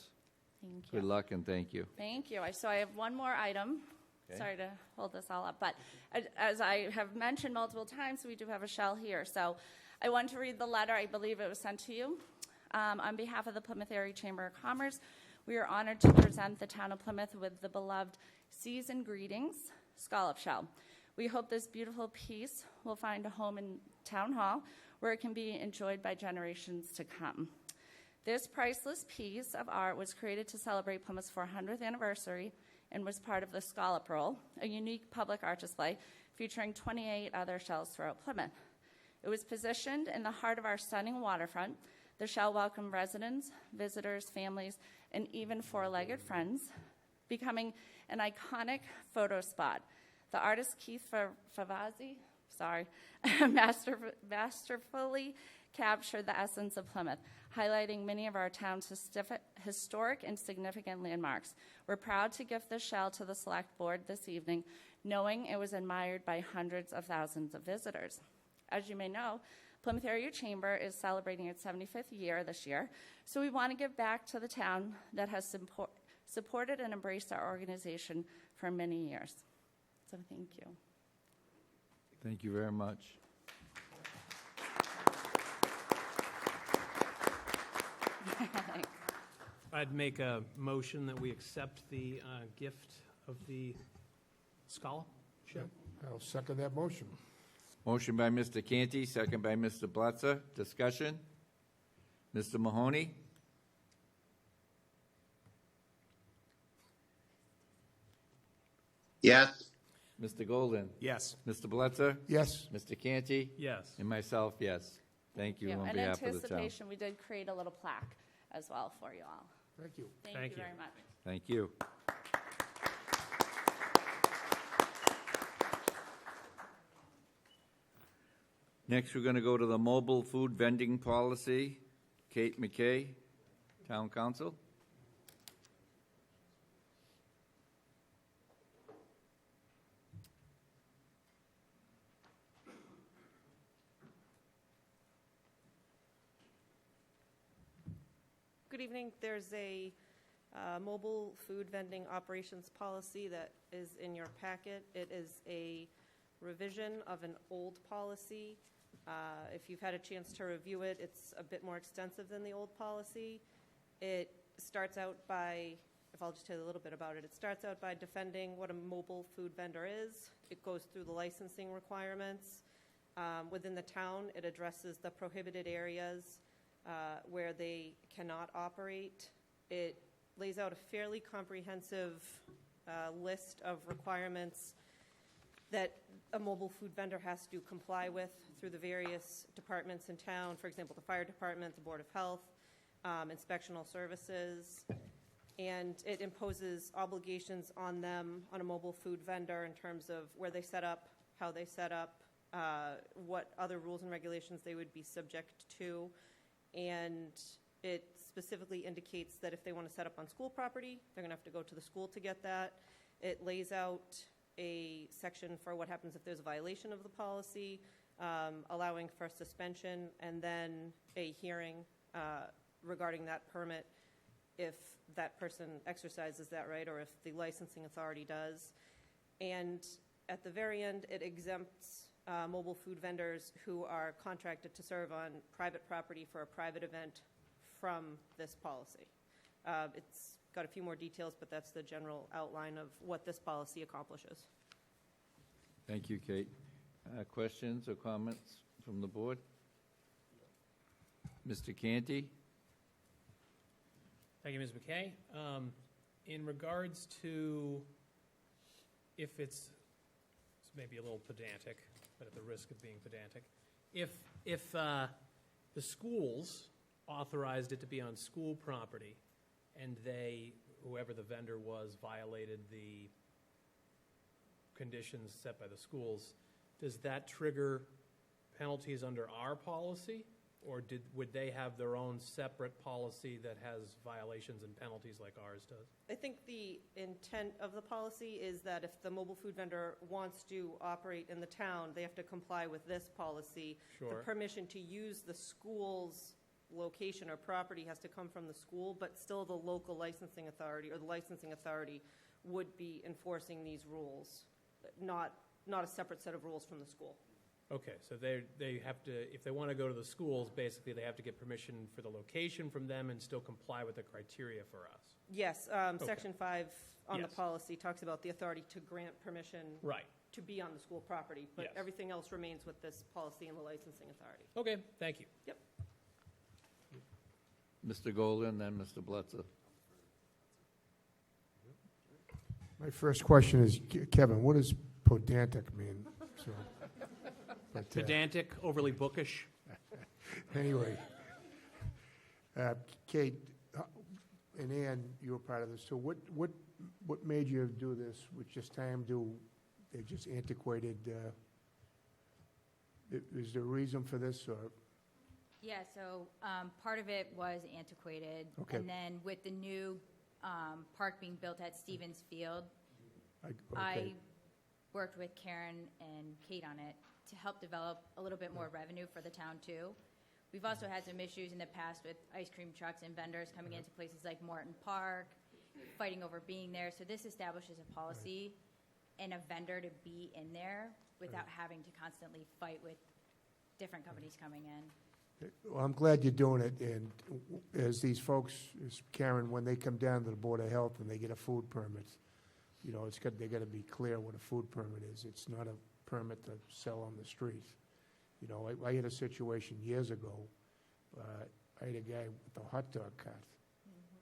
[SPEAKER 10] Thank you.
[SPEAKER 2] Good luck and thank you.
[SPEAKER 10] Thank you. So I have one more item.
[SPEAKER 2] Okay.
[SPEAKER 10] Sorry to hold this all up, but as I have mentioned multiple times, we do have a shell here. So I want to read the letter. I believe it was sent to you. On behalf of the Plymouth Area Chamber of Commerce, we are honored to present the town of Plymouth with the beloved Season Greetings Scallop Shell. We hope this beautiful piece will find a home in Town Hall where it can be enjoyed by generations to come. This priceless piece of art was created to celebrate Plymouth's 400th anniversary and was part of the Scallop Roll, a unique public art display featuring 28 other shells throughout Plymouth. It was positioned in the heart of our stunning waterfront. The shell welcomed residents, visitors, families, and even four-legged friends, becoming an iconic photo spot. The artist Keith Favazzi, masterfully captured the essence of Plymouth, highlighting many of our town's historic and significant landmarks. We're proud to gift the shell to the Select Board this evening, knowing it was admired by hundreds of thousands of visitors. As you may know, Plymouth Area Chamber is celebrating its 75th year this year, so we want to give back to the town that has supported and embraced our organization for many years. So thank you.
[SPEAKER 2] Thank you very much.
[SPEAKER 3] I'd make a motion that we accept the gift of the scallop shell.
[SPEAKER 1] I'll second that motion.
[SPEAKER 2] Motion by Mr. Canty, second by Mr. Bletzer. Discussion? Mr. Mahoney?
[SPEAKER 6] Yes.
[SPEAKER 2] Mr. Golden?
[SPEAKER 4] Yes.
[SPEAKER 2] Mr. Bletzer?
[SPEAKER 1] Yes.
[SPEAKER 2] Mr. Canty?
[SPEAKER 3] Yes.
[SPEAKER 2] And myself, yes. Thank you on
[SPEAKER 10] In
[SPEAKER 2] behalf of the town.
[SPEAKER 10] anticipation, we did create a little plaque as well for you all.
[SPEAKER 1] Thank you.
[SPEAKER 10] Thank
[SPEAKER 3] Thank
[SPEAKER 10] you
[SPEAKER 3] you.
[SPEAKER 10] very much.
[SPEAKER 2] Thank you. Next, we're going to go to the mobile food vending policy. Kate McKay, Town Council.
[SPEAKER 12] Good evening. There's a mobile food vending operations policy that is in your packet. It is a revision of an old policy. If you've had a chance to review it, it's a bit more extensive than the old policy. It starts out by, if I'll just tell you a little bit about it, it starts out by defending what a mobile food vendor is. It goes through the licensing requirements. Within the town, it addresses the prohibited areas where they cannot operate. It lays out a fairly comprehensive list of requirements that a mobile food vendor has to comply with through the various departments in town. For example, the fire department, the Board of Health, inspectional services, and it imposes obligations on them, on a mobile food vendor, in terms of where they set up, how they set up, what other rules and regulations they would be subject to. And it specifically indicates that if they want to set up on school property, they're going to have to go to the school to get that. It lays out a section for what happens if there's a violation of the policy, allowing for suspension, and then a hearing regarding that permit if that person exercises that right or if the licensing authority does. And at the very end, it exempts mobile food vendors who are contracted to serve on private property for a private event from this policy. It's got a few more details, but that's the general outline of what this policy accomplishes.
[SPEAKER 2] Thank you, Kate. Questions or comments from the board? Mr. Canty?
[SPEAKER 3] Thank you, Ms. McKay. In regards to if it's maybe a little pedantic, but at the risk of being pedantic, if the schools authorized it to be on school property and whoever the vendor was, violated the conditions set by the schools, does that trigger penalties under our policy? Or would they have their own separate policy that has violations and penalties like ours does?
[SPEAKER 12] I think the intent of the policy is that if the mobile food vendor wants to operate in the town, they have to comply with this policy.
[SPEAKER 3] Sure.
[SPEAKER 12] The permission to use the school's location or property has to come from the school, but still the local licensing authority or the licensing authority would be enforcing these rules, not a separate set of rules from the school.
[SPEAKER 3] Okay, so they have to, if they want to go to the schools, basically they have to get permission for the location from them and still comply with the criteria for us.
[SPEAKER 12] Yes, Section 5 on the
[SPEAKER 3] Yes.
[SPEAKER 12] policy talks about the authority to grant permission
[SPEAKER 3] Right.
[SPEAKER 12] to be on the school property, but
[SPEAKER 3] Yes.
[SPEAKER 12] everything else remains with this policy and the licensing authority.
[SPEAKER 3] Okay, thank you.
[SPEAKER 12] Yep.
[SPEAKER 2] Mr. Golden, then Mr. Blitzer.
[SPEAKER 1] My first question is, Kevin, what does pedantic mean? So, but,
[SPEAKER 3] Pedantic, overly bookish.
[SPEAKER 1] anyway, Kate and Ann, you were part of this. So what made you do this? Which just time they just antiquated? Is there a reason for this, or?
[SPEAKER 13] Yeah, so part of it was antiquated.
[SPEAKER 1] Okay.
[SPEAKER 13] And then with the new park being built at Stevens Field,
[SPEAKER 1] Okay.
[SPEAKER 13] I worked with Karen and Kate on it to help develop a little bit more revenue for the town, too. We've also had some issues in the past with ice cream trucks and vendors coming into places like Morton Park, fighting over being there. So this establishes a policy and a vendor to be in there without having to constantly fight with different companies coming in.
[SPEAKER 1] Well, I'm glad you're doing it, and as these folks, as Karen, when they come down to the Board of Health and they get a food permit, you know, they got to be clear what a food permit is. It's not a permit to sell on the street. You know, I had a situation years ago. I had a guy with a hot dog cart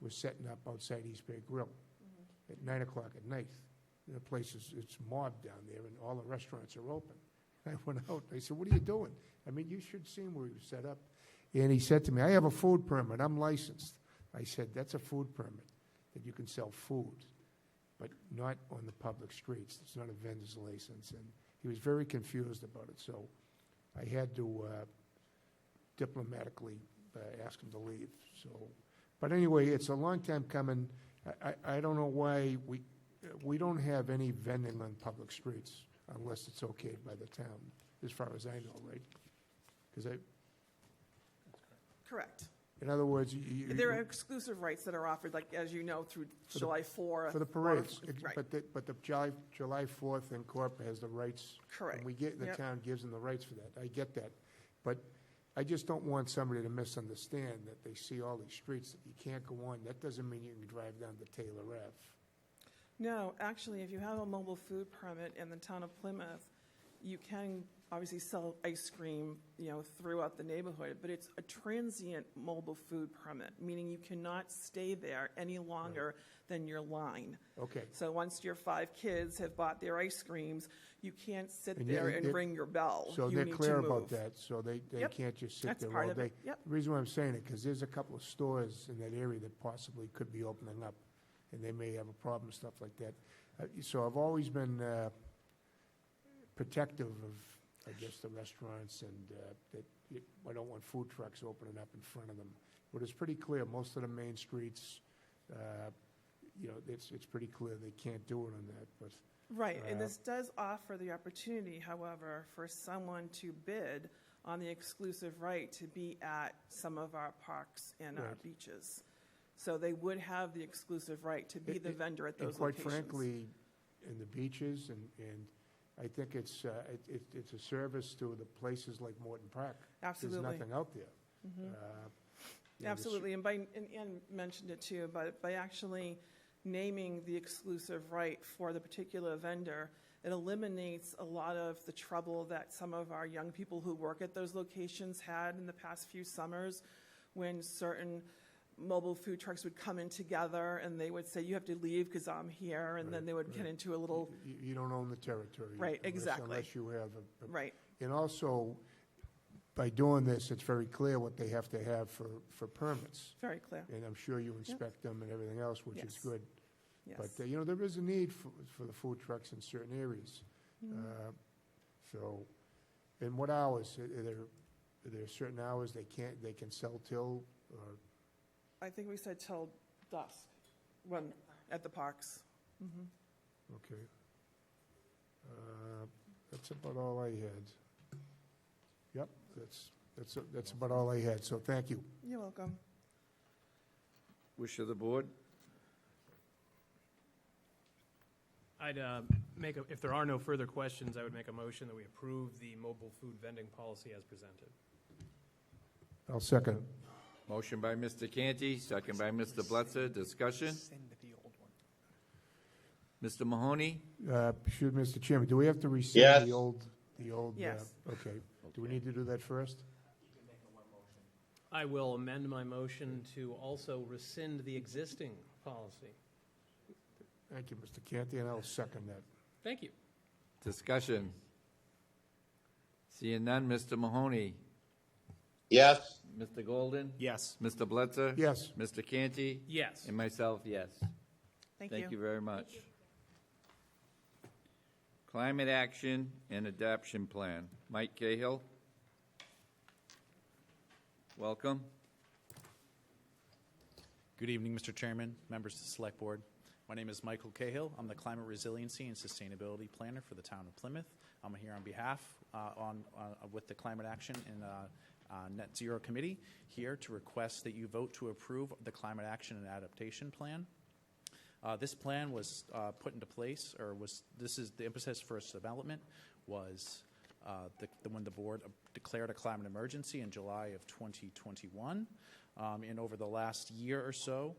[SPEAKER 1] was setting up outside East Bay Grill at 9 o'clock at night. The place it's mobbed down there, and all the restaurants are open. I went out. I said, "What are you doing?" I mean, you should see where he was set up. And he said to me, "I have a food permit. I'm licensed." I said, "That's a food permit that you can sell food, but not on the public streets. It's not a vendor's license." And he was very confused about it. So I had to diplomatically ask him to leave. So, but anyway, it's a long time coming. I don't know why we don't have any vending on public streets unless it's okayed by the town, as far as I know, right? Because
[SPEAKER 14] Correct.
[SPEAKER 1] in other words,
[SPEAKER 14] There are exclusive rights that are offered, like, as you know, through July 4th.
[SPEAKER 1] for the parades,
[SPEAKER 14] Right.
[SPEAKER 1] but the July 4th and Corp has the rights.
[SPEAKER 14] Correct.
[SPEAKER 1] And the
[SPEAKER 14] Yep.
[SPEAKER 1] town gives them the rights for that. I get that. But I just don't want somebody to misunderstand that they see all these streets that you can't go on. That doesn't mean you can drive down to Taylor Ave.
[SPEAKER 14] No, actually, if you have a mobile food permit in the town of Plymouth, you can obviously sell ice cream, throughout the neighborhood, but it's a transient mobile food permit, meaning you cannot stay there any longer than your line.
[SPEAKER 1] Okay.
[SPEAKER 14] So once your 5 kids have bought their ice creams, you can't sit
[SPEAKER 1] And
[SPEAKER 14] there
[SPEAKER 1] they're-
[SPEAKER 14] and ring your bell.
[SPEAKER 1] So
[SPEAKER 14] You
[SPEAKER 1] they're
[SPEAKER 14] need to
[SPEAKER 1] clear about
[SPEAKER 14] move.
[SPEAKER 1] that, so they
[SPEAKER 14] Yep.
[SPEAKER 1] can't just sit
[SPEAKER 14] That's
[SPEAKER 1] there
[SPEAKER 14] part
[SPEAKER 1] all
[SPEAKER 14] of
[SPEAKER 1] day.
[SPEAKER 14] it. Yep.
[SPEAKER 1] The reason why I'm saying it, because there's a couple of stores in that area that possibly could be opening up, and they may have a problem, stuff like that. So I've always been protective of, I guess, the restaurants, and I don't want food trucks opening up in front of them. But it's pretty clear, most of the main streets, it's pretty clear they can't do it on that, but.
[SPEAKER 14] Right, and this does offer the opportunity, however, for someone to bid on the exclusive right to be at some of our parks and our
[SPEAKER 1] Right.
[SPEAKER 14] beaches. So they would have the exclusive right to be the vendor at those
[SPEAKER 1] And quite
[SPEAKER 14] locations.
[SPEAKER 1] frankly, in the beaches, and I think it's a service to the places like Morton Park.
[SPEAKER 14] Absolutely.
[SPEAKER 1] There's nothing out there.
[SPEAKER 14] Absolutely, and Ann mentioned it too, but by actually naming the exclusive right for the particular vendor, it eliminates a lot of the trouble that some of our young people who work at those locations had in the past few summers when certain mobile food trucks would come in together and they would say, you have to leave because I'm here, and then they would get into a little,
[SPEAKER 1] You don't own the territory.
[SPEAKER 14] Right,
[SPEAKER 1] unless-
[SPEAKER 14] exactly.
[SPEAKER 1] Unless you have
[SPEAKER 14] right,
[SPEAKER 1] And also, by doing this, it's very clear what they have to have for permits.
[SPEAKER 14] very clear.
[SPEAKER 1] And I'm sure you inspect them and everything else, which is
[SPEAKER 14] Yes.
[SPEAKER 1] good.
[SPEAKER 14] Yes.
[SPEAKER 1] But, there is a need for the food trucks in certain areas.
[SPEAKER 14] Mm-hmm.
[SPEAKER 1] So, in what hours? Are there certain hours they can sell till? Or,
[SPEAKER 14] I think we said till dusk, when, at the parks.
[SPEAKER 1] okay. That's about all I had. Yep, that's about all I had, so thank you.
[SPEAKER 14] You're welcome.
[SPEAKER 2] Wish of the board?
[SPEAKER 3] I'd if there are no further questions, I would make a motion that we approve the mobile food vending policy as presented.
[SPEAKER 1] I'll second it.
[SPEAKER 2] Motion by Mr. Canty, second by Mr. Blitzer. Discussion? Mr. Mahoney?
[SPEAKER 1] Mr. Chairman, do we have to rescind
[SPEAKER 6] Yes.
[SPEAKER 1] the old?
[SPEAKER 14] Yes.
[SPEAKER 1] Okay. Do we need to do that first?
[SPEAKER 3] I will amend my motion to also rescind the existing policy.
[SPEAKER 1] Thank you, Mr. Canty, and I'll second that.
[SPEAKER 3] Thank you.
[SPEAKER 2] Discussion? Seeing none, Mr. Mahoney?
[SPEAKER 6] Yes.
[SPEAKER 2] Mr. Golden?
[SPEAKER 4] Yes.
[SPEAKER 2] Mr. Blitzer?
[SPEAKER 1] Yes.
[SPEAKER 2] Mr. Canty?
[SPEAKER 3] Yes.
[SPEAKER 2] And myself, yes.
[SPEAKER 14] Thank you.
[SPEAKER 2] very much. Climate Action and Adaptation Plan. Mike Cahill? Welcome.
[SPEAKER 15] Good evening, Mr. Chairman, members of the Select Board. My name is Michael Cahill. I'm the Climate Resiliency and Sustainability Planner for the town of Plymouth. I'm here on behalf with the Climate Action and Net Zero Committee here to request that you vote to approve the Climate Action and Adaptation Plan. This plan was put into place, this is the impetus for its development was when the board declared a climate emergency in July of 2021. And over the last year or so,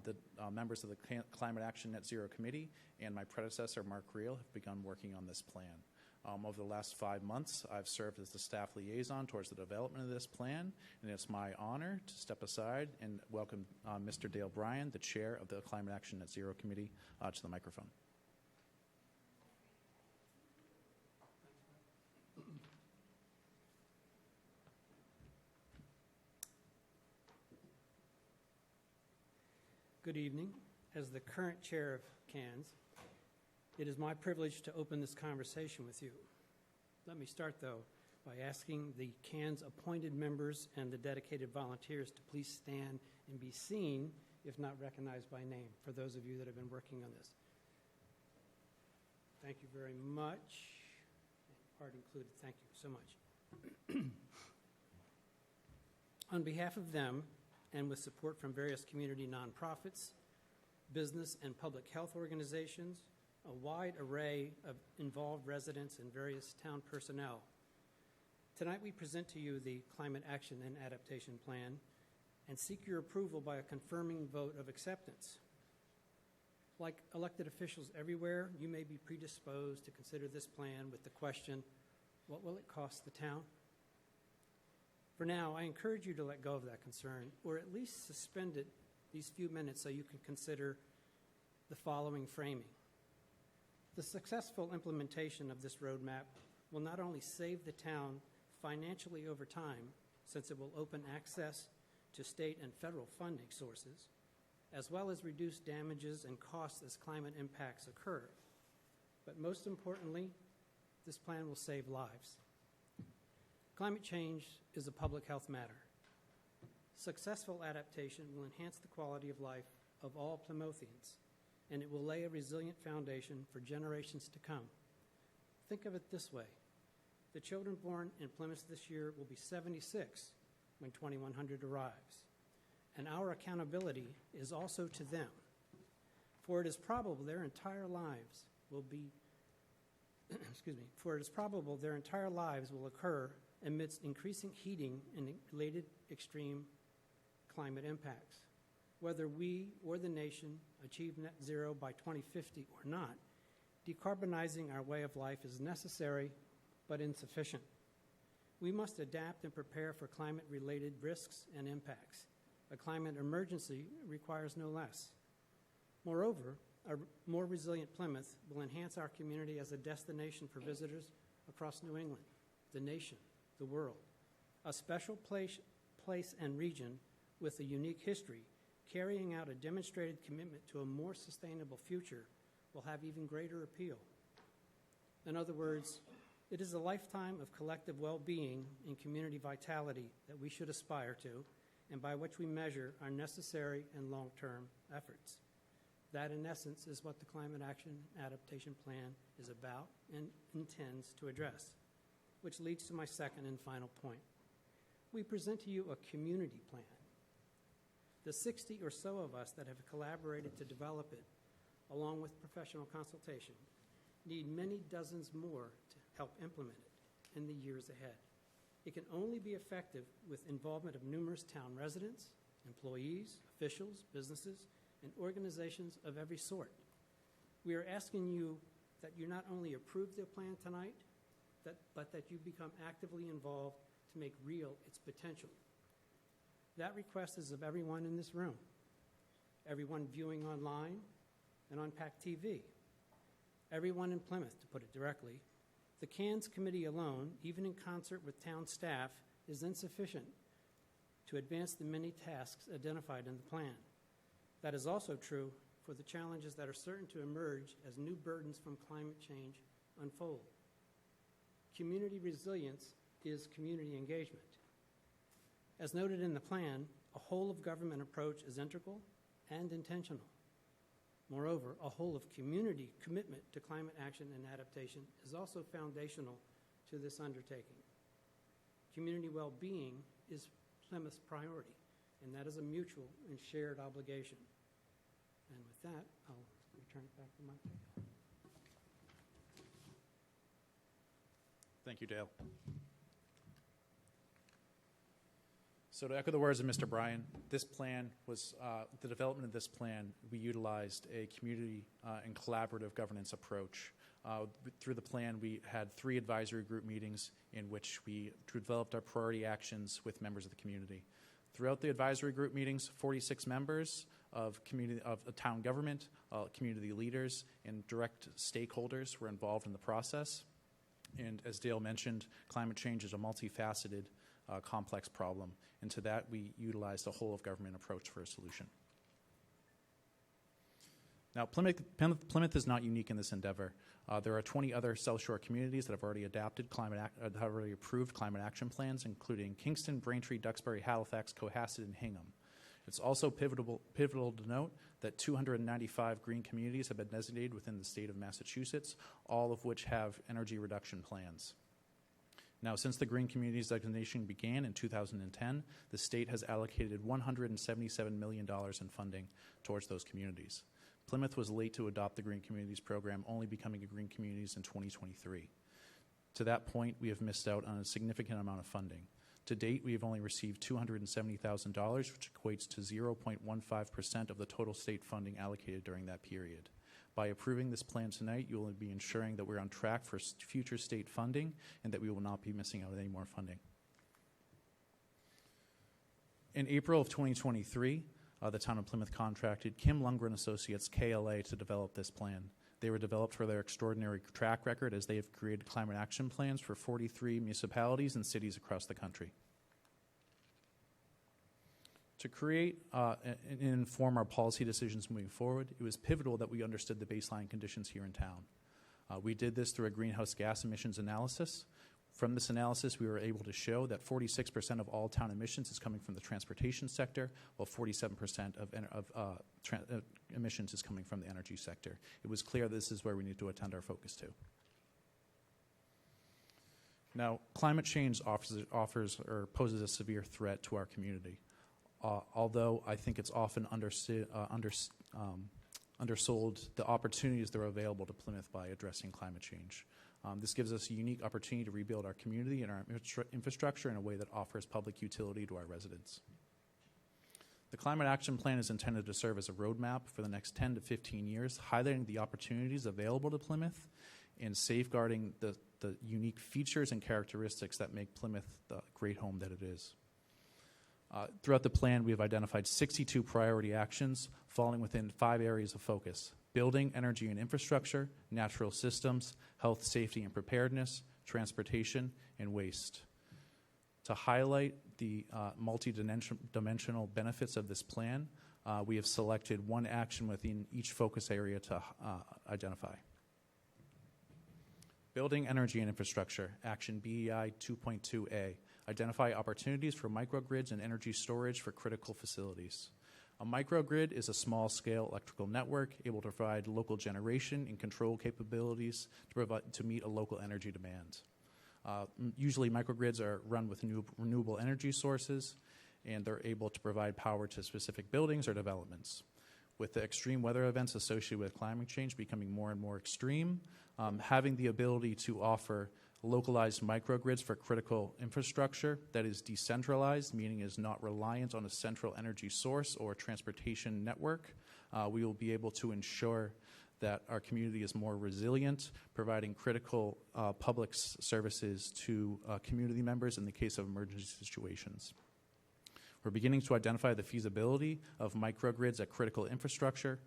[SPEAKER 15] the members of the Climate Action Net Zero Committee and my predecessor, Mark Reel, have begun working on this plan. Over the last 5 months, I've served as the staff liaison towards the development of this plan, and it's my honor to step aside and welcome Mr. Dale Bryan, the chair of the Climate Action Net Zero Committee, to the microphone.
[SPEAKER 16] Good evening. As the current chair of CANS, it is my privilege to open this conversation with you. Let me start, though, by asking the CANS appointed members and the dedicated volunteers to please stand and be seen, if not recognized by name, for those of you that have been working on this. Thank you very much. Part included, thank you so much. On behalf of them, and with support from various community nonprofits, business and public health organizations, a wide array of involved residents and various town personnel. Tonight we present to you the Climate Action and Adaptation Plan and seek your approval by a confirming vote of acceptance. Like elected officials everywhere, you may be predisposed to consider this plan with the question, what will it cost the town? For now, I encourage you to let go of that concern, or at least suspend it these few minutes so you can consider the following framing. The successful implementation of this roadmap will not only save the town financially over time, since it will open access to state and federal funding sources, as well as reduce damages and costs as climate impacts occur. But most importantly, this plan will save lives. Climate change is a public health matter. Successful adaptation will enhance the quality of life of all Plymouthians, and it will lay a resilient foundation for generations to come. Think of it this way. The children born in Plymouth this year will be 76 when 2100 arrives. And our accountability is also to them, for it is probable their entire lives will be, for it is probable their entire lives will occur amidst increasing heating and related extreme climate impacts. Whether we or the nation achieve net zero by 2050 or not, decarbonizing our way of life is necessary but insufficient. We must adapt and prepare for climate-related risks and impacts. A climate emergency requires no less. Moreover, a more resilient Plymouth will enhance our community as a destination for visitors across New England, the nation, the world. A special place and region with a unique history, carrying out a demonstrated commitment to a more sustainable future will have even greater appeal. In other words, it is a lifetime of collective well-being and community vitality that we should aspire to, and by which we measure our necessary and long-term efforts. That, in essence, is what the Climate Action Adaptation Plan is about and intends to address, which leads to my second and final point. We present to you a community plan. The 60 or so of us that have collaborated to develop it, along with professional consultation, need many dozens more to help implement it in the years ahead. It can only be effective with involvement of numerous town residents, employees, officials, businesses, and organizations of every sort. We are asking you that you not only approve the plan tonight, but that you become actively involved to make real its potential. That request is of everyone in this room, everyone viewing online and on PAC TV, everyone in Plymouth, to put it directly. The CANS committee alone, even in concert with town staff, is insufficient to advance the many tasks identified in the plan. That is also true for the challenges that are certain to emerge as new burdens from climate change unfold. Community resilience is community engagement. As noted in the plan, a whole-of-government approach is integral and intentional. Moreover, a whole-of-community commitment to climate action and adaptation is also foundational to this undertaking. Community well-being is Plymouth's priority, and that is a mutual and shared obligation. And with that, I'll return it back to Mike.
[SPEAKER 15] Thank you, Dale. So to echo the words of Mr. Bryan, this plan was, the development of this plan, we utilized a community and collaborative governance approach. Through the plan, we had 3 advisory group meetings in which we developed our priority actions with members of the community. Throughout the advisory group meetings, 46 members of town government, community leaders, and direct stakeholders were involved in the process. And as Dale mentioned, climate change is a multifaceted, complex problem. And to that, we utilized a whole-of-government approach for a solution. Now, Plymouth is not unique in this endeavor. There are 20 other South Shore communities that have already have already approved climate action plans, including Kingston, Braintree, Duxbury, Halifax, Cohasset, and Hingham. It's also pivotal to note that 295 green communities have been designated within the state of Massachusetts, all of which have energy reduction plans. Now, since the green communities designation began in 2010, the state has allocated $177 million in funding towards those communities. Plymouth was late to adopt the Green Communities program, only becoming a Green Communities in 2023. To that point, we have missed out on a significant amount of funding. To date, we have only received $270,000, which equates to 0.15% of the total state funding allocated during that period. By approving this plan tonight, you will be ensuring that we're on track for future state funding and that we will not be missing out on any more funding. In April of 2023, the town of Plymouth contracted Kim Lundgren Associates, KLA, to develop this plan. They were developed for their extraordinary track record as they have created climate action plans for 43 municipalities and cities across the country. To create and inform our policy decisions moving forward, it was pivotal that we understood the baseline conditions here in town. We did this through a greenhouse gas emissions analysis. From this analysis, we were able to show that 46% of all town emissions is coming from the transportation sector, while 47% of emissions is coming from the energy sector. It was clear this is where we need to attend our focus to. Now, climate change offers or poses a severe threat to our community. Although I think it's often undersold the opportunities that are available to Plymouth by addressing climate change. This gives us a unique opportunity to rebuild our community and our infrastructure in a way that offers public utility to our residents. The Climate Action Plan is intended to serve as a roadmap for the next 10 to 15 years, highlighting the opportunities available to Plymouth and safeguarding the unique features and characteristics that make Plymouth the great home that it is. Throughout the plan, we have identified 62 priority actions falling within 5 areas of focus: building, energy and infrastructure, natural systems, health, safety and preparedness, transportation, and waste. To highlight the multi-dimensional benefits of this plan, we have selected one action within each focus area to identify. Building, energy and infrastructure, Action BEI 2.2A. Identify opportunities for microgrids and energy storage for critical facilities. A microgrid is a small-scale electrical network able to provide local generation and control capabilities to meet a local energy demand. Usually microgrids are run with renewable energy sources, and they're able to provide power to specific buildings or developments. With the extreme weather events associated with climate change becoming more and more extreme, having the ability to offer localized microgrids for critical infrastructure that is decentralized, meaning is not reliant on a central energy source or transportation network, we will be able to ensure that our community is more resilient, providing critical public services to community members in the case of emergency situations. We're beginning to identify the feasibility of microgrids at critical infrastructure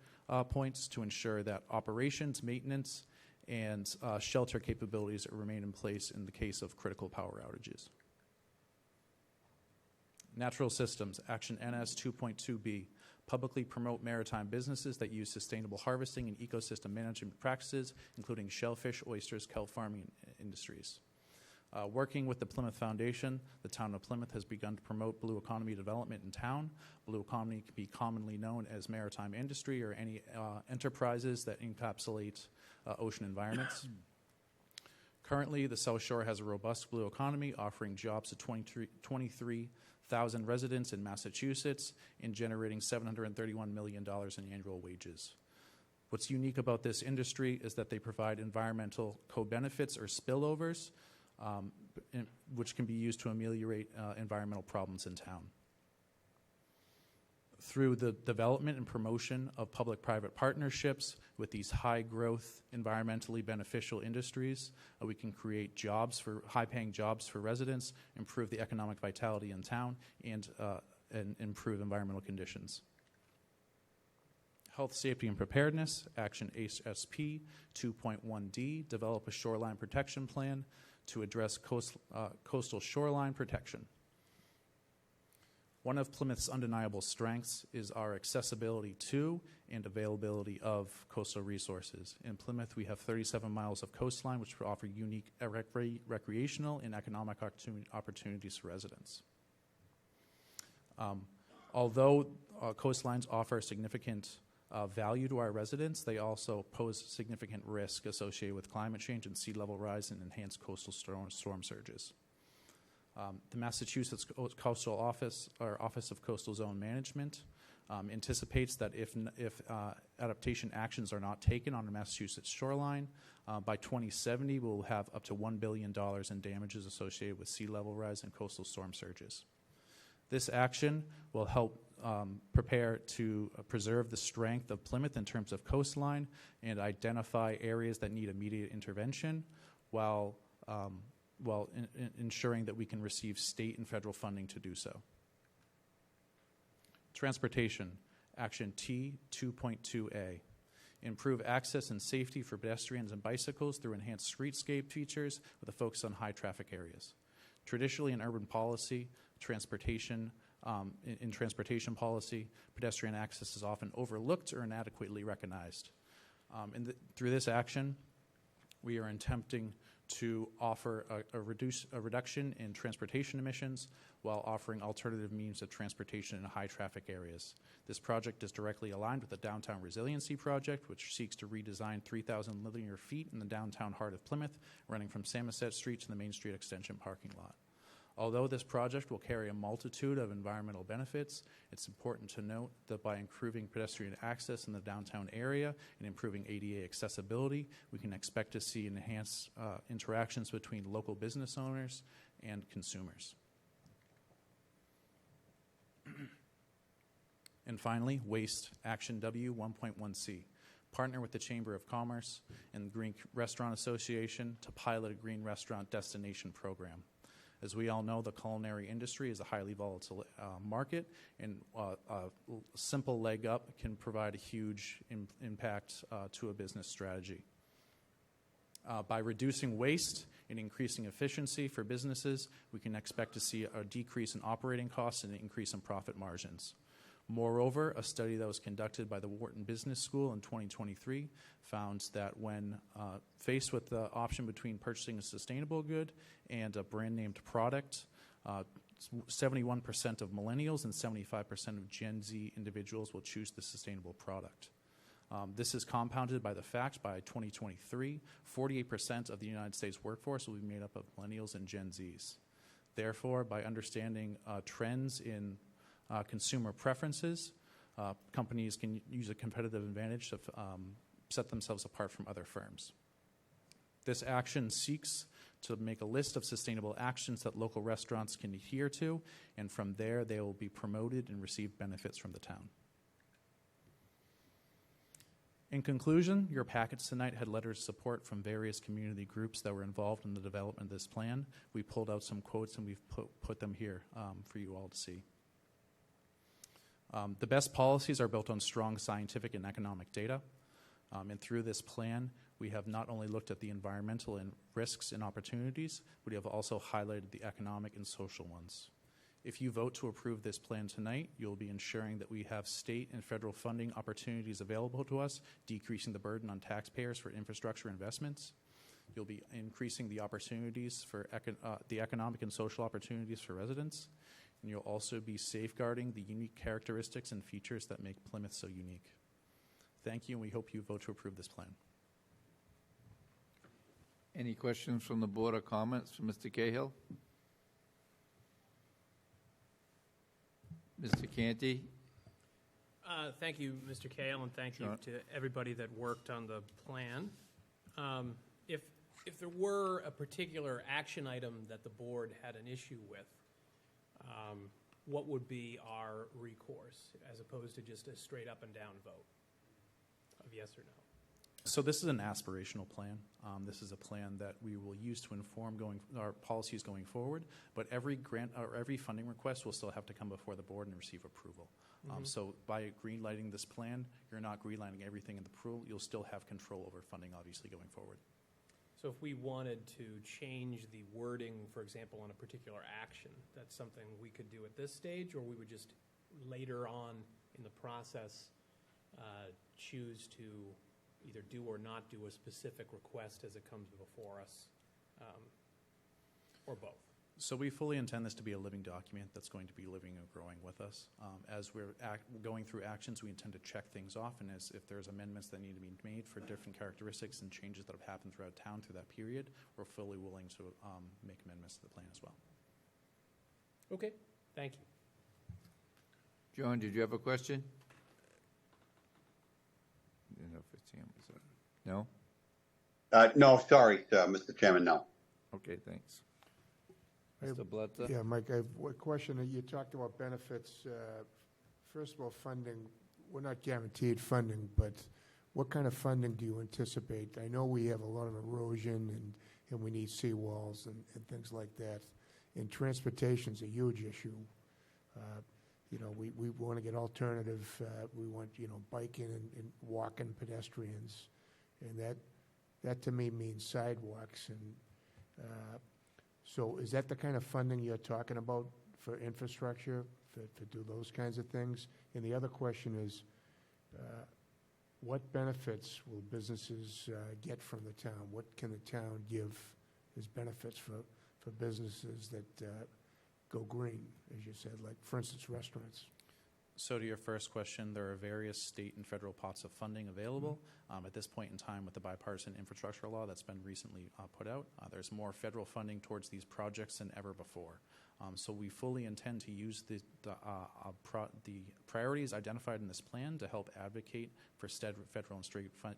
[SPEAKER 15] points to ensure that operations, maintenance, and shelter capabilities remain in place in the case of critical power outages. Natural systems, Action NS 2.2B. Publicly promote maritime businesses that use sustainable harvesting and ecosystem management practices, including shellfish, oysters, kelp farming industries. Working with the Plymouth Foundation, the town of Plymouth has begun to promote blue economy development in town. Blue economy can be commonly known as maritime industry or any enterprises that encapsulate ocean environments. Currently, the South Shore has a robust blue economy offering jobs to 23,000 residents in Massachusetts and generating $731 million in annual wages. What's unique about this industry is that they provide environmental co-benefits or spillovers, which can be used to ameliorate environmental problems in town. Through the development and promotion of public-private partnerships with these high-growth, environmentally beneficial industries, we can create jobs for high-paying jobs for residents, improve the economic vitality in town, and improve environmental conditions. Health, safety, and preparedness, Action HSP 2.1D, develop a shoreline protection plan to address coastal shoreline protection. One of Plymouth's undeniable strengths is our accessibility to and availability of coastal resources. In Plymouth, we have 37 miles of coastline, which offer unique recreational and economic opportunities for residents. Although coastlines offer significant value to our residents, they also pose significant risk associated with climate change and sea level rise and enhanced coastal storm surges. The Massachusetts Coastal Office, or Office of Coastal Zone Management, anticipates that if adaptation actions are not taken on the Massachusetts shoreline, by 2070 we'll have up to $1 billion in damages associated with sea level rise and coastal storm surges. This action will help prepare to preserve the strength of Plymouth in terms of coastline and identify areas that need immediate intervention while ensuring that we can receive state and federal funding to do so. Transportation, Action T 2.2A. Improve access and safety for pedestrians and bicycles through enhanced streetscape features with a focus on high traffic areas. Traditionally in urban policy, transportation policy, pedestrian access is often overlooked or inadequately recognized. Through this action, we are attempting to offer a reduction in transportation emissions while offering alternative means of transportation in high traffic areas. This project is directly aligned with the Downtown Resiliency Project, which seeks to redesign 3,000 linear feet in the downtown heart of Plymouth, running from Samoset Street to the Main Street Extension parking lot. Although this project will carry a multitude of environmental benefits, it's important to note that by improving pedestrian access in the downtown area and improving ADA accessibility, we can expect to see enhanced interactions between local business owners and consumers. And finally, waste, Action W 1.1C. partner with the Chamber of Commerce and the Green Restaurant Association to pilot a green restaurant destination program. As we all know, the culinary industry is a highly volatile market, and a simple leg up can provide a huge impact to a business strategy. By reducing waste and increasing efficiency for businesses, we can expect to see a decrease in operating costs and an increase in profit margins. Moreover, a study that was conducted by the Wharton Business School in 2023 found that when faced with the option between purchasing a sustainable good and a brand-named product, 71% of millennials and 75% of Gen Z individuals will choose the sustainable product. This is compounded by the fact by 2023, 48% of the United States workforce will be made up of millennials and Gen Zs. Therefore, by understanding trends in consumer preferences, companies can use a competitive advantage to set themselves apart from other firms. This action seeks to make a list of sustainable actions that local restaurants can adhere to, and from there they will be promoted and receive benefits from the town. In conclusion, your packets tonight had letters of support from various community groups that were involved in the development of this plan. We pulled out some quotes and we've put them here for you all to see. The best policies are built on strong scientific and economic data. And through this plan, we have not only looked at the environmental and risks and opportunities, but we have also highlighted the economic and social ones. If you vote to approve this plan tonight, you'll be ensuring that we have state and federal funding opportunities available to us, decreasing the burden on taxpayers for infrastructure investments. You'll be increasing the opportunities for the economic and social opportunities for residents. And you'll also be safeguarding the unique characteristics and features that make Plymouth so unique. Thank you, and we hope you vote to approve this plan.
[SPEAKER 2] Any questions from the board or comments from Mr. Cahill? Mr. Canty?
[SPEAKER 3] Thank you, Mr. Cahill, and thank you to everybody that worked on the plan. If there were a particular action item that the board had an issue with, what would be our recourse as opposed to just a straight up and down vote of yes or no?
[SPEAKER 15] So this is an aspirational plan. This is a plan that we will use to inform our policies going forward, but every grant or every funding request will still have to come before the board and receive approval. So by green-lighting this plan, you're not green-lighting everything in the approval. You'll still have control over funding, obviously, going forward.
[SPEAKER 3] So if we wanted to change the wording, for example, on a particular action, that's something we could do at this stage, or we would just later on in the process choose to either do or not do a specific request as it comes before us, or both?
[SPEAKER 15] So we fully intend this to be a living document that's going to be living and growing with us. As we're going through actions, we intend to check things off, and if there's amendments that need to be made for different characteristics and changes that have happened throughout town through that period, we're fully willing to make amendments to the plan as well.
[SPEAKER 3] Okay, thank you.
[SPEAKER 2] John, did you have a question? No?
[SPEAKER 6] No, sorry, Mr. Chairman, no.
[SPEAKER 2] Okay, thanks.
[SPEAKER 1] I have-
[SPEAKER 2] Mr. Blutzer?
[SPEAKER 1] Yeah, Mike, I have a question. You talked about benefits. First of all, funding, we're not guaranteed funding, but what kind of funding do you anticipate? I know we have a lot of erosion and we need seawalls and things like that. And transportation's a huge issue. We want to get alternative, we want, biking and walking pedestrians. And that to me means sidewalks. And so is that the kind of funding you're talking about for infrastructure, to do those kinds of things? And the other question is, what benefits will businesses get from the town? What can the town give as benefits for businesses that go green, as you said, like, for instance, restaurants?
[SPEAKER 15] So to your first question, there are various state and federal pots of funding available. At this point in time, with the bipartisan infrastructure law that's been recently put out, there's more federal funding towards these projects than ever before. So we fully intend to use the priorities identified in this plan to help advocate for federal and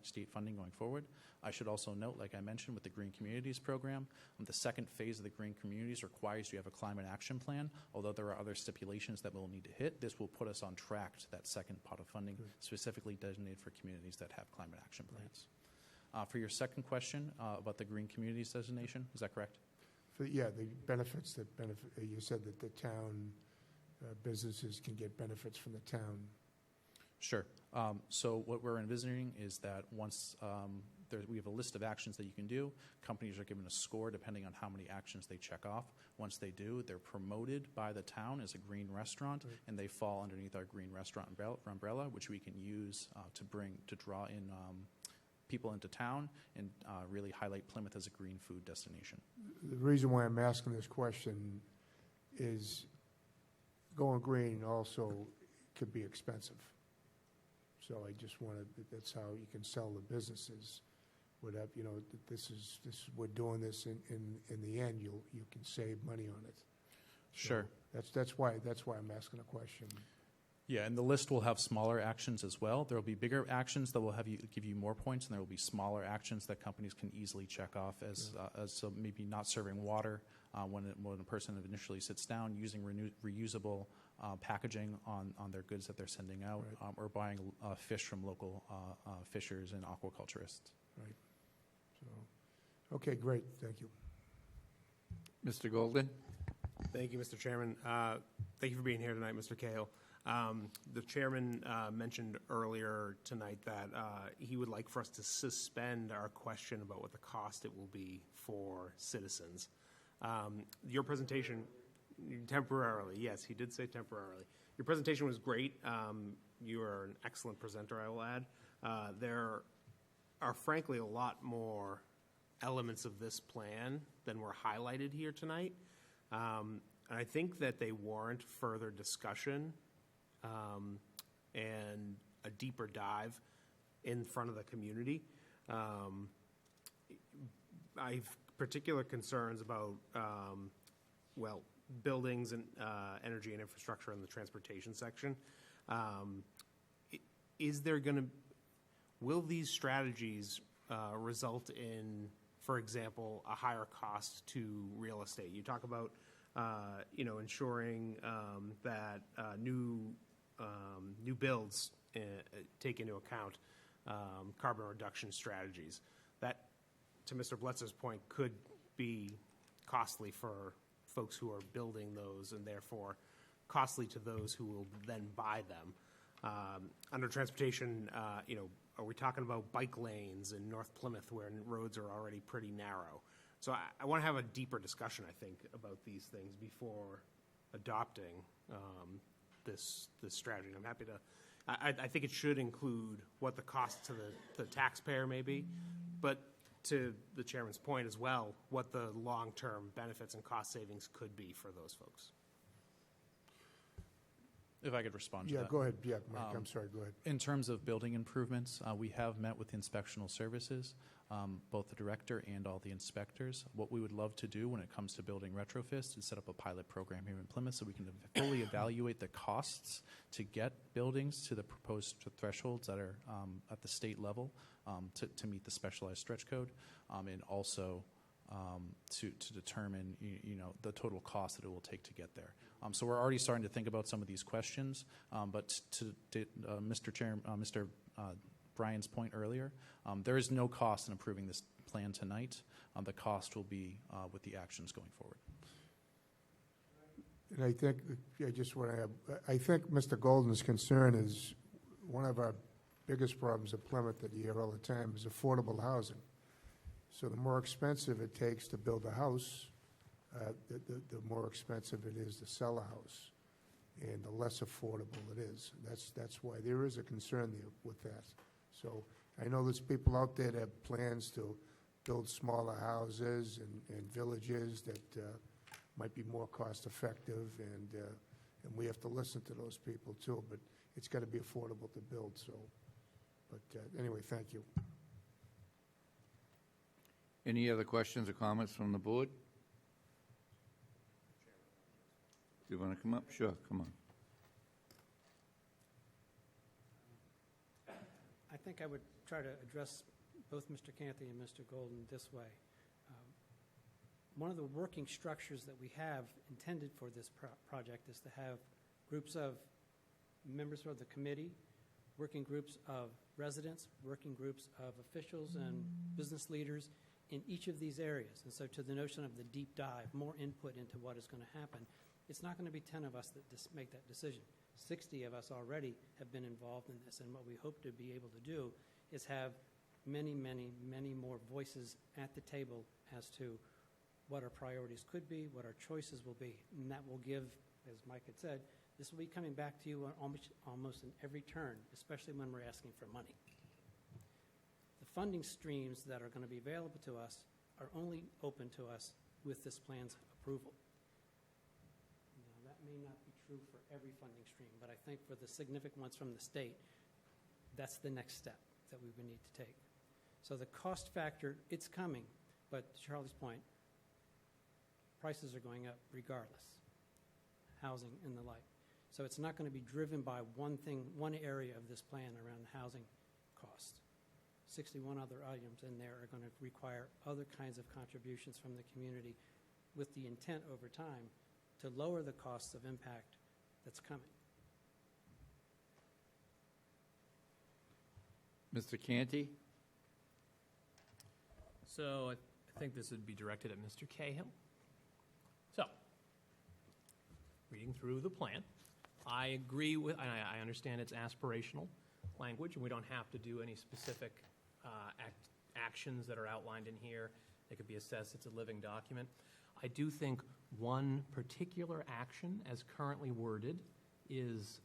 [SPEAKER 15] state funding going forward. I should also note, like I mentioned, with the Green Communities program, the second phase of the Green Communities requires you have a climate action plan. Although there are other stipulations that we'll need to hit, this will put us on track to that second pot of funding specifically designated for communities that have climate action plans. For your second question about the Green Communities designation, is that correct?
[SPEAKER 1] The benefits that benefit, you said that the town businesses can get benefits from the town.
[SPEAKER 15] Sure. So what we're envisioning is that once we have a list of actions that you can do, companies are given a score depending on how many actions they check off. Once they do, they're promoted by the town as a green restaurant, and they fall underneath our green restaurant umbrella, which we can use to draw in people into town and really highlight Plymouth as a green food destination.
[SPEAKER 1] The reason why I'm asking this question is going green also could be expensive. So I just wanted, that's how you can sell the businesses. We're doing this in the end, you can save money on it.
[SPEAKER 15] Sure.
[SPEAKER 1] So that's why I'm asking a question.
[SPEAKER 15] Yeah, and the list will have smaller actions as well. There will be bigger actions that will give you more points, and there will be smaller actions that companies can easily check off as so maybe not serving water when a person initially sits down, using reusable packaging on their goods that they're sending out, or buying fish from local fishers and aquaculturists.
[SPEAKER 1] Right. So, okay, great. Thank you.
[SPEAKER 2] Mr. Golden?
[SPEAKER 4] Thank you, Mr. Chairman. Thank you for being here tonight, Mr. Cahill. The chairman mentioned earlier tonight that he would like for us to suspend our question about what the cost it will be for citizens. Your presentation, temporarily, yes, he did say temporarily. Your presentation was great. You are an excellent presenter, I will add. There are frankly a lot more elements of this plan than were highlighted here tonight. And I think that they warrant further discussion and a deeper dive in front of the community. I have particular concerns about, buildings and energy and infrastructure in the transportation section. Will these strategies result in, for example, a higher cost to real estate? You talk about, ensuring that new builds take into account carbon reduction strategies. That, to Mr. Bletzer's point, could be costly for folks who are building those, and therefore costly to those who will then buy them. Under transportation, are we talking about bike lanes in North Plymouth where roads are already pretty narrow? So I want to have a deeper discussion, I think, about these things before adopting this strategy. I'm happy to. I think it should include what the cost to the taxpayer may be, but to the chairman's point as well, what the long-term benefits and cost savings could be for those folks.
[SPEAKER 15] If I could respond to that.
[SPEAKER 1] Yeah, go ahead. Yeah, Mike, I'm sorry, go ahead.
[SPEAKER 15] In terms of building improvements, we have met with inspectional services, both the director and all the inspectors. What we would love to do when it comes to building retrofits is set up a pilot program here in Plymouth so we can fully evaluate the costs to get buildings to the proposed thresholds that are at the state level to meet the specialized stretch code, and also to determine the total cost that it will take to get there. So we're already starting to think about some of these questions, but to Mr. Brian's point earlier, there is no cost in approving this plan tonight. The cost will be with the actions going forward.
[SPEAKER 1] And I think, I think Mr. Golden's concern is one of our biggest problems at Plymouth that you hear all the time is affordable housing. So the more expensive it takes to build a house, the more expensive it is to sell a house, and the less affordable it is. That's why there is a concern there with that. So I know there's people out there that have plans to build smaller houses and villages that might be more cost effective, and we have to listen to those people too. But it's got to be affordable to build. So, but anyway, thank you.
[SPEAKER 2] Any other questions or comments from the board? Do you want to come up? Sure, come on.
[SPEAKER 16] I think I would try to address both Mr. Canty and Mr. Golden this way. One of the working structures that we have intended for this project is to have groups of members of the committee, working groups of residents, working groups of officials and business leaders in each of these areas. And so to the notion of the deep dive, more input into what is going to happen, it's not going to be 10 of us that make that decision. 60 of us already have been involved in this, and what we hope to be able to do is have many, many, many more voices at the table as to what our priorities could be, what our choices will be, and that will give, as Mike had said, this will be coming back to you on almost in every turn, especially when we're asking for money. The funding streams that are going to be available to us are only open to us with this plan's approval. Now, that may not be true for every funding stream, but I think for the significant ones from the state, that's the next step that we would need to take. So the cost factor, it's coming, but to Charlie's point, prices are going up regardless, housing and the like. So it's not going to be driven by one thing, one area of this plan around housing costs. 61 other items in there are going to require other kinds of contributions from the community with the intent over time to lower the costs of impact that's coming.
[SPEAKER 2] Mr. Canty?
[SPEAKER 3] So I think this would be directed at Mr. Cahill. So, reading through the plan, I agree with, and I understand it's aspirational language, and we don't have to do any specific actions that are outlined in here. They could be assessed. It's a living document. I do think one particular action, as currently worded, is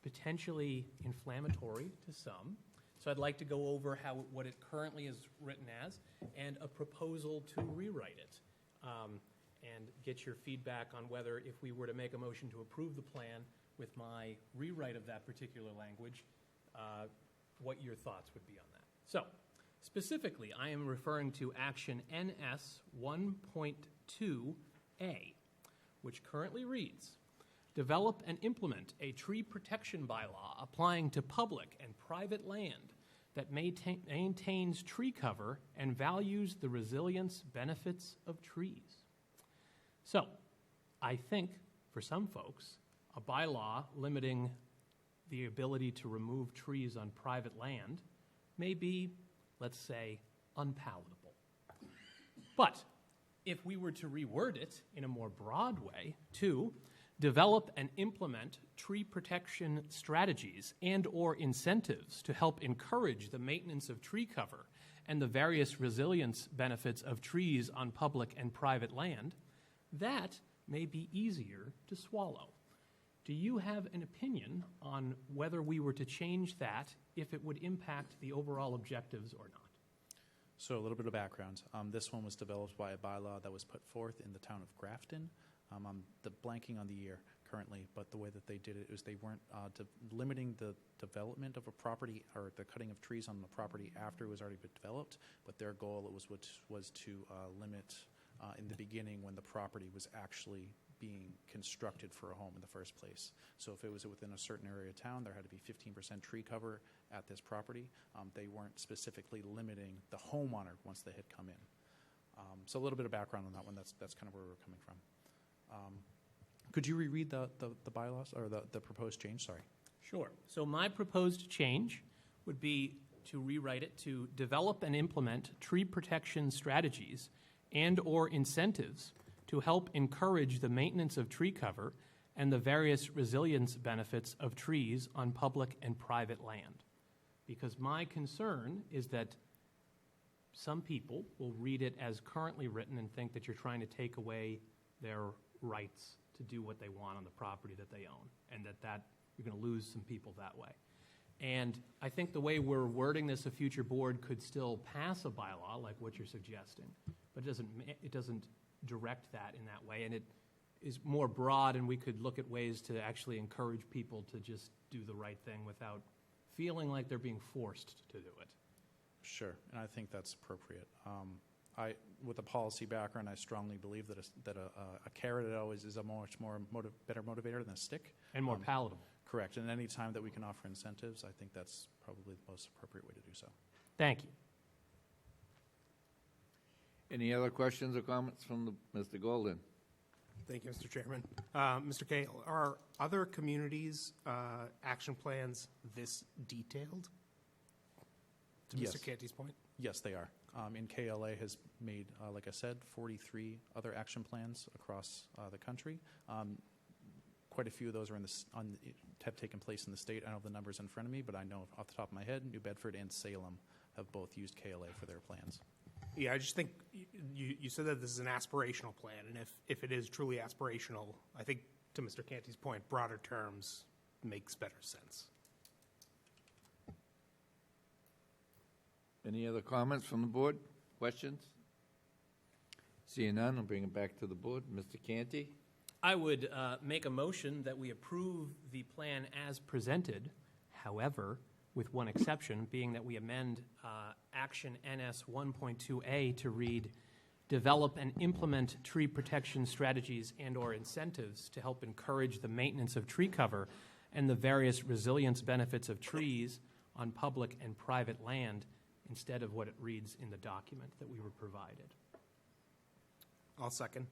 [SPEAKER 3] potentially inflammatory to some. So I'd like to go over what it currently is written as and a proposal to rewrite it. And get your feedback on whether, if we were to make a motion to approve the plan with my rewrite of that particular language, what your thoughts would be on that. So, specifically, I am referring to Action NS 1.2A, which currently reads, develop and implement a tree protection bylaw applying to public and private land that maintains tree cover and values the resilience benefits of trees. So, I think, for some folks, a bylaw limiting the ability to remove trees on private land may be, let's say, unpalatable. But if we were to reword it in a more broad way to develop and implement tree protection strategies and/or incentives to help encourage the maintenance of tree cover and the various resilience benefits of trees on public and private land, that may be easier to swallow. Do you have an opinion on whether we were to change that, if it would impact the overall objectives or not?
[SPEAKER 15] So a little bit of background. This one was developed by a bylaw that was put forth in the town of Grafton. I'm blanking on the year currently, but the way that they did it was they weren't limiting the development of a property or the cutting of trees on the property after it was already been developed, but their goal was to limit in the beginning when the property was actually being constructed for a home in the first place. So if it was within a certain area of town, there had to be 15% tree cover at this property. They weren't specifically limiting the homeowner once they had come in. So a little bit of background on that one. That's kind of where we're coming from. Could you reread the bylaws or the proposed change? Sorry.
[SPEAKER 3] Sure. So my proposed change would be to rewrite it to develop and implement tree protection strategies and/or incentives to help encourage the maintenance of tree cover and the various resilience benefits of trees on public and private land. Because my concern is that some people will read it as currently written and think that you're trying to take away their rights to do what they want on the property that they own, and that you're going to lose some people that way. And I think the way we're wording this, a future board could still pass a bylaw like what you're suggesting, but it doesn't direct that in that way, and it is more broad, and we could look at ways to actually encourage people to just do the right thing without feeling like they're being forced to do it.
[SPEAKER 15] Sure, and I think that's appropriate. With a policy background, I strongly believe that a carrot always is a much more better motivator than a stick.
[SPEAKER 3] And more palatable.
[SPEAKER 15] Correct. And any time that we can offer incentives, I think that's probably the most appropriate way to do so.
[SPEAKER 3] Thank you.
[SPEAKER 2] Any other questions or comments from Mr. Golden?
[SPEAKER 4] Thank you, Mr. Chairman. Mr. Cahill, are other communities' action plans this detailed? To
[SPEAKER 15] Yes.
[SPEAKER 4] Mr. Canty's point?
[SPEAKER 15] Yes, they are. And KLA has made, like I said, 43 other action plans across the country. Quite a few of those are have taken place in the state. I don't have the numbers in front of me, but I know off the top of my head, New Bedford and Salem have both used KLA for their plans.
[SPEAKER 4] Yeah, I just think you said that this is an aspirational plan, and if it is truly aspirational, I think, to Mr. Canty's point, broader terms makes better sense.
[SPEAKER 2] Any other comments from the board? Questions? Seeing none, I'll bring it back to the board. Mr. Canty?
[SPEAKER 3] I would make a motion that we approve the plan as presented, however, with one exception, being that we amend Action NS 1.2A to read, develop and implement tree protection strategies and/or incentives to help encourage the maintenance of tree cover and the various resilience benefits of trees on public and private land, instead of what it reads in the document that we were provided.
[SPEAKER 4] I'll second.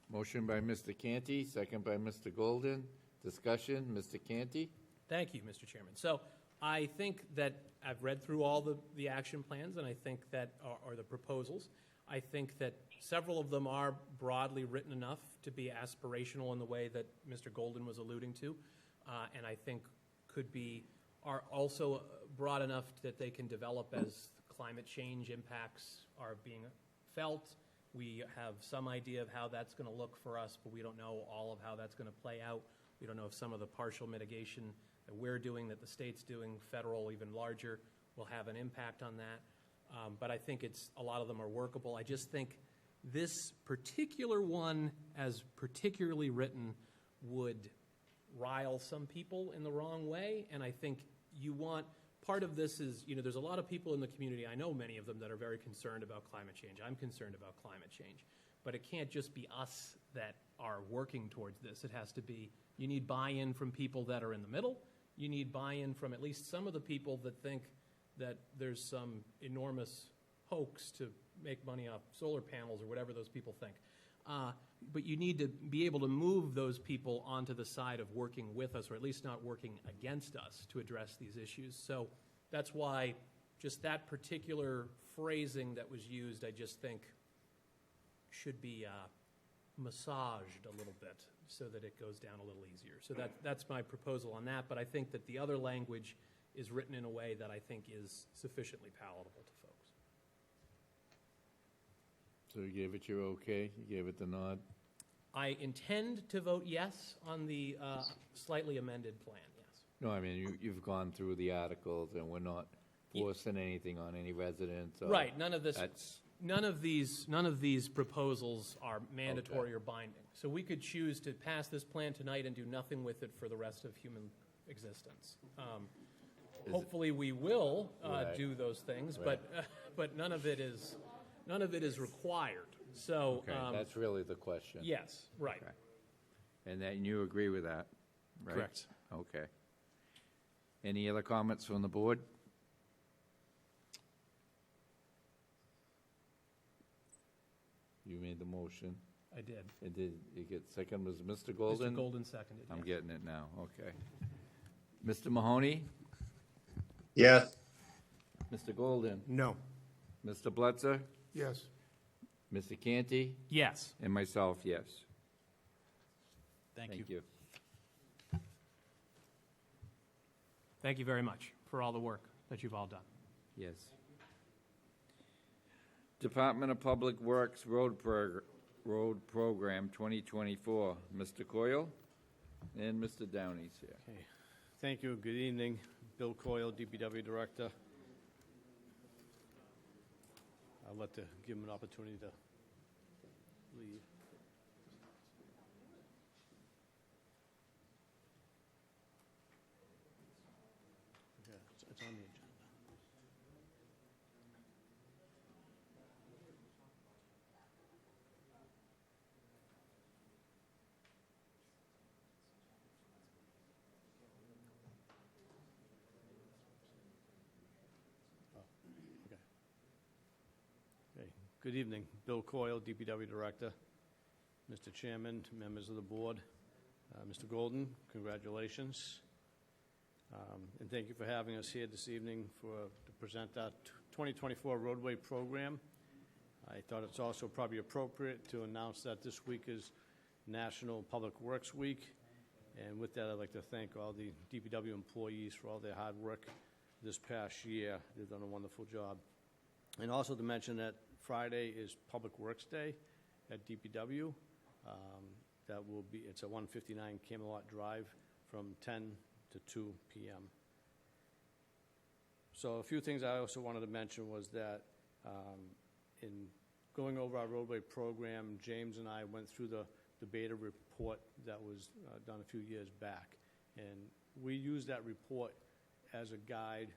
[SPEAKER 2] Motion by Mr. Canty, second by Mr. Golden. Discussion, Mr. Canty?
[SPEAKER 3] Thank you, Mr. Chairman. So I think that I've read through all the action plans, and I think that are the proposals. I think that several of them are broadly written enough to be aspirational in the way that Mr. Golden was alluding to, and I think are also broad enough that they can develop as climate change impacts are being felt. We have some idea of how that's going to look for us, but we don't know all of how that's going to play out. We don't know if some of the partial mitigation that we're doing, that the state's doing, federal, even larger, will have an impact on that. But I think a lot of them are workable. I just think this particular one, as particularly written, would rile some people in the wrong way, and I think part of this is, there's a lot of people in the community, I know many of them, that are very concerned about climate change. I'm concerned about climate change. But it can't just be us that are working towards this. It has to be, you need buy-in from people that are in the middle. You need buy-in from at least some of the people that think that there's some enormous hoax to make money off solar panels or whatever those people think. But you need to be able to move those people onto the side of working with us, or at least not working against us, to address these issues. So that's why just that particular phrasing that was used, I just think should be massaged a little bit so that it goes down a little easier. So that's my proposal on that, but I think that the other language is written in a way that I think is sufficiently palatable to folks.
[SPEAKER 2] So you gave it your okay? You gave it the nod?
[SPEAKER 3] I intend to vote yes on the slightly amended plan, yes.
[SPEAKER 2] No, I mean, you've gone through the articles, and we're not forcing anything on any residents.
[SPEAKER 3] Right, none of these proposals are mandatory or binding. So we could choose to pass this plan tonight and do nothing with it for the rest of human existence. Hopefully we will do those things, but none of it is required. So
[SPEAKER 2] that's really the question.
[SPEAKER 3] Yes, right.
[SPEAKER 2] Okay. And then you agree with that, right?
[SPEAKER 15] Correct.
[SPEAKER 2] Okay. Any other comments from the board? You made the motion.
[SPEAKER 3] I did.
[SPEAKER 2] And did you get second? Was Mr. Golden?
[SPEAKER 3] Mr. Golden seconded.
[SPEAKER 2] I'm
[SPEAKER 3] yes.
[SPEAKER 2] getting it now. Okay. Mr. Mahoney?
[SPEAKER 6] Yes.
[SPEAKER 2] Mr. Golden?
[SPEAKER 4] No.
[SPEAKER 2] Mr. Blutzer?
[SPEAKER 1] Yes.
[SPEAKER 2] Mr. Canty?
[SPEAKER 3] Yes.
[SPEAKER 2] And myself, yes.
[SPEAKER 15] Thank you.
[SPEAKER 3] Thank you very much for all the work that you've all done.
[SPEAKER 2] Yes. Department of Public Works Road Program 2024. Mr. Coyle and Mr. Downey's here.
[SPEAKER 17] Okay. Thank you. Good evening. Bill Coyle, DPW Director. I'd like to give him an opportunity to leave. Okay, it's on the agenda. Good evening. Bill Coyle, DPW Director. Mr. Chairman, members of the board. Mr. Golden, congratulations. And thank you for having us here this evening to present our 2024 roadway program. I thought it's also probably appropriate to announce that this week is National Public Works Week. And with that, I'd like to thank all the DPW employees for all their hard work this past year. They've done a wonderful job. And also to mention that Friday is Public Works Day at DPW. It's a 159 Camelot Drive from 10 to 2 p.m. So a few things I also wanted to mention was that in going over our roadway program, James and I went through the beta report that was done a few years back. And we used that report as a guide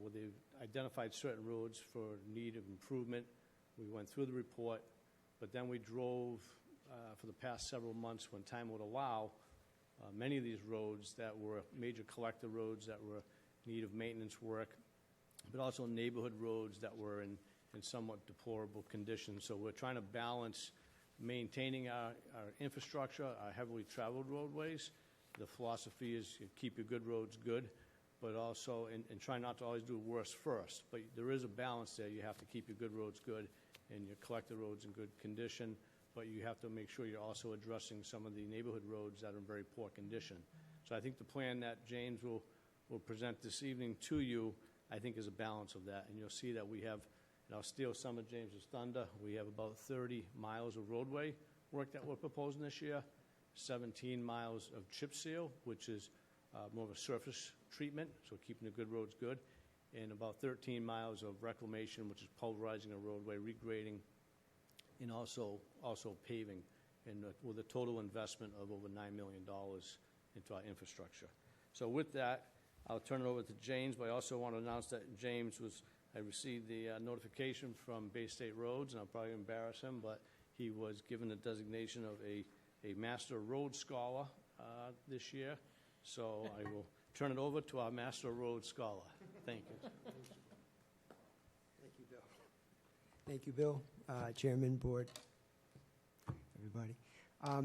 [SPEAKER 17] where they've identified certain roads for need of improvement. We went through the report, but then we drove for the past several months when time would allow many of these roads that were major collector roads that were in need of maintenance work, but also neighborhood roads that were in somewhat deplorable condition. So we're trying to balance maintaining our infrastructure, our heavily traveled roadways. The philosophy is you keep your good roads good, but also and try not to always do worse first. But there is a balance there. You have to keep your good roads good and your collector roads in good condition, but you have to make sure you're also addressing some of the neighborhood roads that are in very poor condition. So I think the plan that James will present this evening to you, I think, is a balance of that. And you'll see that we have, and I'll steal some of James's thunder, we have about 30 miles of roadway work that we're proposing this year, 17 miles of chip seal, which is more of a surface treatment, so keeping the good roads good, and about 13 miles of reclamation, which is pulverizing a roadway, regrading, and also paving, and with a total investment of over $9 million into our infrastructure. So with that, I'll turn it over to James, but I also want to announce that I received the notification from Bay State Roads, and I'll probably embarrass him, but he was given the designation of a Master Road Scholar this year. So I will turn it over to our Master Road Scholar. Thank you.
[SPEAKER 18] Thank you, Bill. Thank you, Bill. Chairman, board, everybody.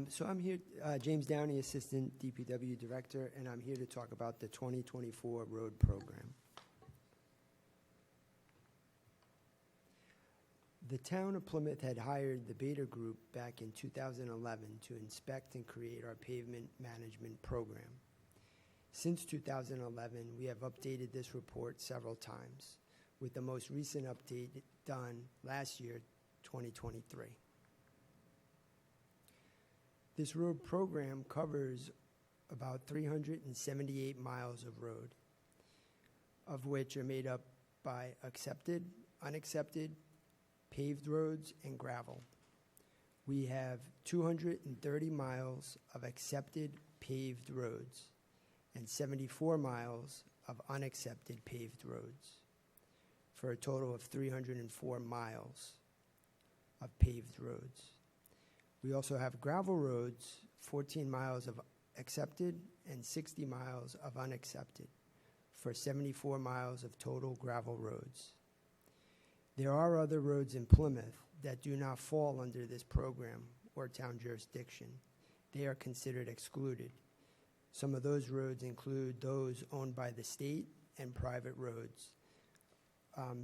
[SPEAKER 18] So I'm here, James Downey, Assistant DPW Director, and I'm here to talk about the 2024 road program. The town of Plymouth had hired the Beta Group back in 2011 to inspect and create our pavement management program. Since 2011, we have updated this report several times, with the most recent update done last year, 2023. This road program covers about 378 miles of road, of which are made up by accepted, unaccepted, paved roads, and gravel. We have 230 miles of accepted paved roads and 74 miles of unaccepted paved roads, for a total of 304 miles of paved roads. We also have gravel roads, 14 miles of accepted and 60 miles of unaccepted, for 74 miles of total gravel roads. There are other roads in Plymouth that do not fall under this program or town jurisdiction. They are considered excluded. Some of those roads include those owned by the state and private roads.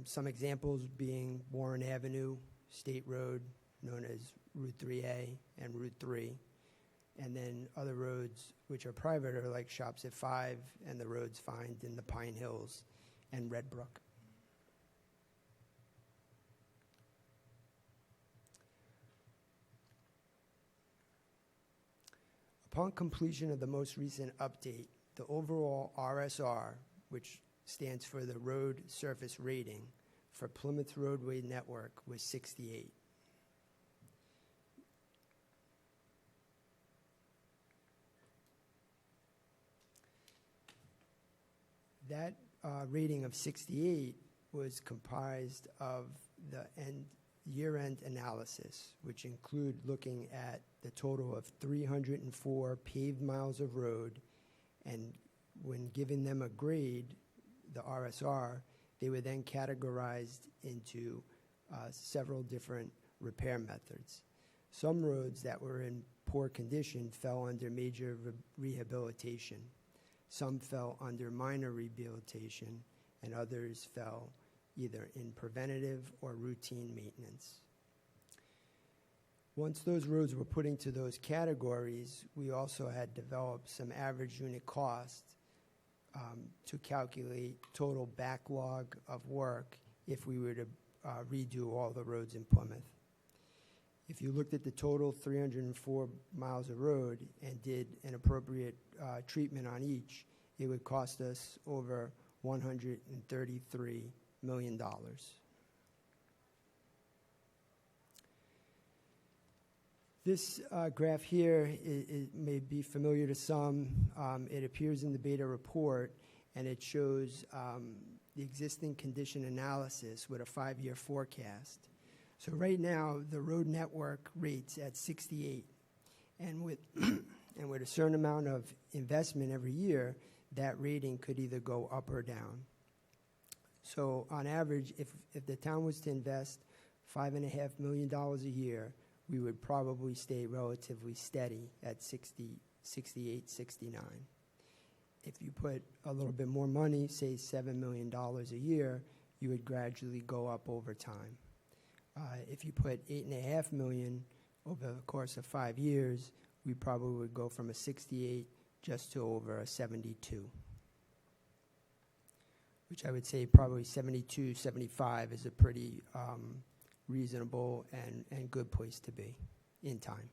[SPEAKER 18] Some examples being Warren Avenue, State Road, known as Route 3A and Route 3, and then other roads which are private are like Shops at 5 and the roads found in the Pine Hills and Red Brook. Upon completion of the most recent update, the overall RSR, which stands for the Road Surface Rating, for Plymouth roadway network was 68. That rating of 68 was comprised of the year-end analysis, which include looking at the total of 304 paved miles of road, and when giving them a grade, the RSR, they were then categorized into several different repair methods. Some roads that were in poor condition fell under major rehabilitation. Some fell under minor rehabilitation, and others fell either in preventative or routine maintenance. Once those roads were put into those categories, we also had developed some average unit cost to calculate total backlog of work if we were to redo all the roads in Plymouth. If you looked at the total 304 miles of road and did an appropriate treatment on each, it would cost us over $133 million. This graph here may be familiar to some. It appears in the beta report, and it shows the existing condition analysis with a 5-year forecast. So right now, the road network rates at 68, and with and with a certain amount of investment every year, that rating could either go up or down. So on average, if the town was to invest $5.5 million a year, we would probably stay relatively steady at 60, 68, 69. If you put a little bit more money, say $7 million a year, you would gradually go up over time. If you put $8.5 million over the course of 5 years, we probably would go from a 68 just to over a 72, which I would say probably 72, 75 is a pretty reasonable and good place to be in time.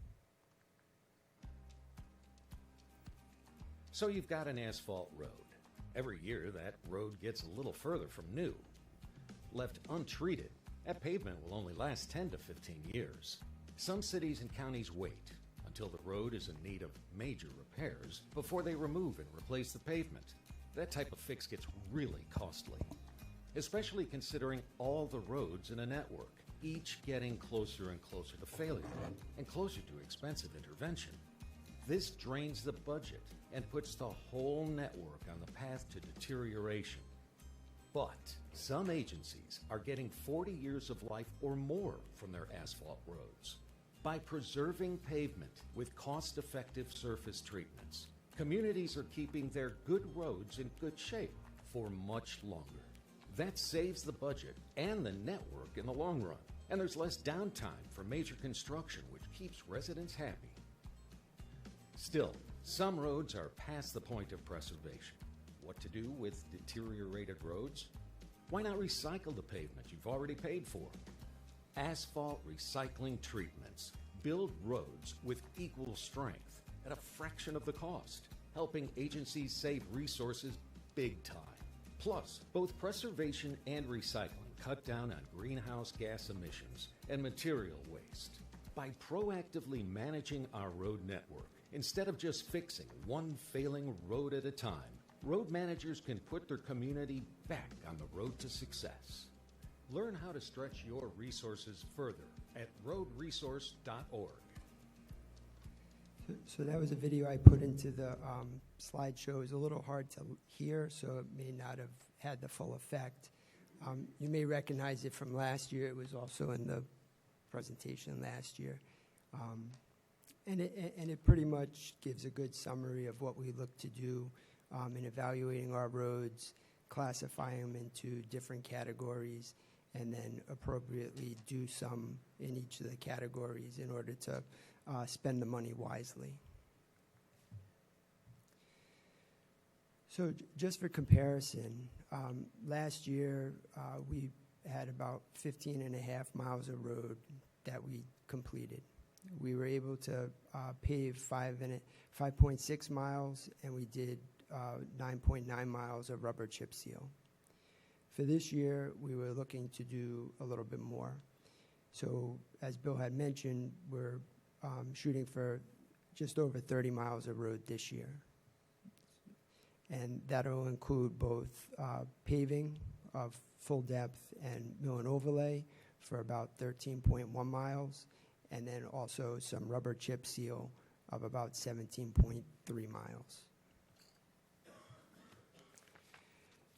[SPEAKER 19] So you've got an asphalt road. Every year, that road gets a little further from new. Left untreated, that pavement will only last 10 to 15 years. Some cities and counties wait until the road is in need of major repairs before they remove and replace the pavement. That type of fix gets really costly, especially considering all the roads in a network, each getting closer and closer to failure and closer to expensive intervention. This drains the budget and puts the whole network on the path to deterioration. But some agencies are getting 40 years of life or more from their asphalt roads. By preserving pavement with cost-effective surface treatments, communities are keeping their good roads in good shape for much longer. That saves the budget and the network in the long run, and there's less downtime for major construction, which keeps residents happy. Still, some roads are past the point of preservation. What to do with deteriorated roads? Why not recycle the pavement you've already paid for? Asphalt recycling treatments build roads with equal strength at a fraction of the cost, helping agencies save resources big time. Plus, both preservation and recycling cut down on greenhouse gas emissions and material waste. By proactively managing our road network, instead of just fixing one failing road at a time, road managers can put their community back on the road to success. Learn how to stretch your resources further at roadresource.org.
[SPEAKER 18] So that was a video I put into the slideshow. It was a little hard to hear, so it may not have had the full effect. You may recognize it from last year. It was also in the presentation last year. And it pretty much gives a good summary of what we look to do in evaluating our roads, classifying them into different categories, and then appropriately do some in each of the categories in order to spend the money wisely. So just for comparison, last year we had about 15.5 miles of road that we completed. We were able to pave 5.6 miles, and we did 9.9 miles of rubber chip seal. For this year, we were looking to do a little bit more. So as Bill had mentioned, we're shooting for just over 30 miles of road this year. And that'll include both paving of full depth and mill and overlay for about 13.1 miles, and then also some rubber chip seal of about 17.3 miles.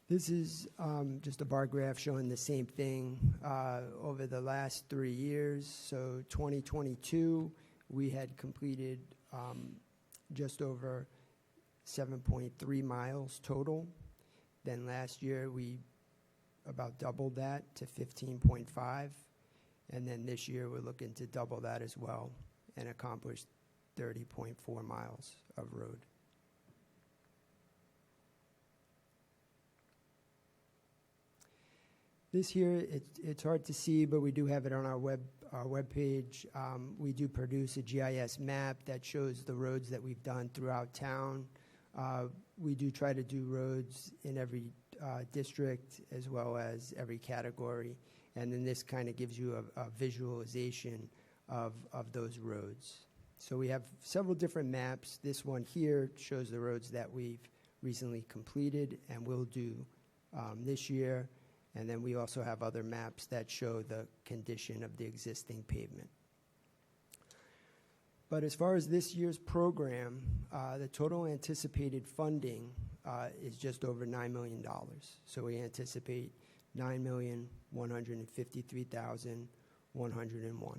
[SPEAKER 18] This is just a bar graph showing the same thing over the last 3 years. So 2022, we had completed just over 7.3 miles total. Then last year, we about doubled that to 15.5. And then this year, we're looking to double that as well and accomplish 30.4 miles of road. This here, it's hard to see, but we do have it on our web page. We do produce a GIS map that shows the roads that we've done throughout town. We do try to do roads in every district as well as every category, and then this kind of gives you a visualization of those roads. So we have several different maps. This one here shows the roads that we've recently completed and will do this year. And then we also have other maps that show the condition of the existing pavement. But as far as this year's program, the total anticipated funding is just over $9 million. So we anticipate $9,153,101.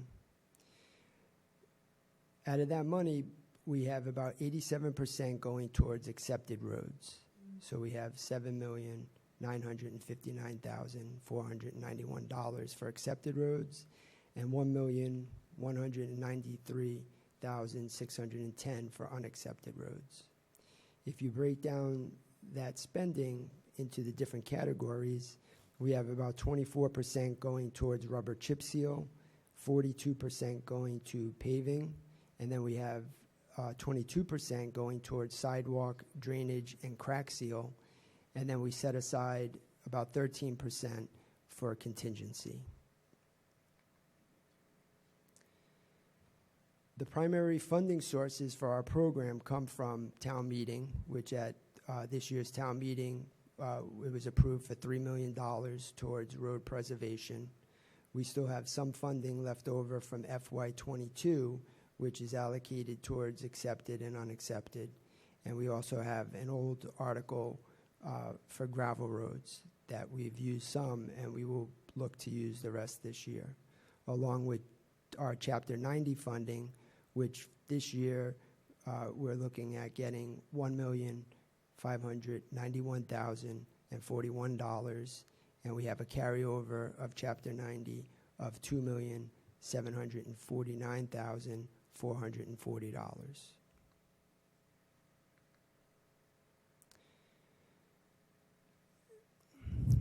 [SPEAKER 18] Out of that money, we have about 87% going towards accepted roads. So we have $7,959,491 for accepted roads and $1,193,610 for unaccepted roads. If you break down that spending into the different categories, we have about 24% going towards rubber chip seal, 42% going to paving, and then we have 22% going towards sidewalk, drainage, and crack seal. And then we set aside about 13% for contingency. The primary funding sources for our program come from town meeting, which at this year's town meeting, it was approved for $3 million towards road preservation. We still have some funding left over from FY22, which is allocated towards accepted and unaccepted. And we also have an old article for gravel roads that we've used some, and we will look to use the rest this year, along with our Chapter 90 funding, which this year we're looking at getting $1,591,041, and we have a carryover of Chapter 90 of $2,749,440.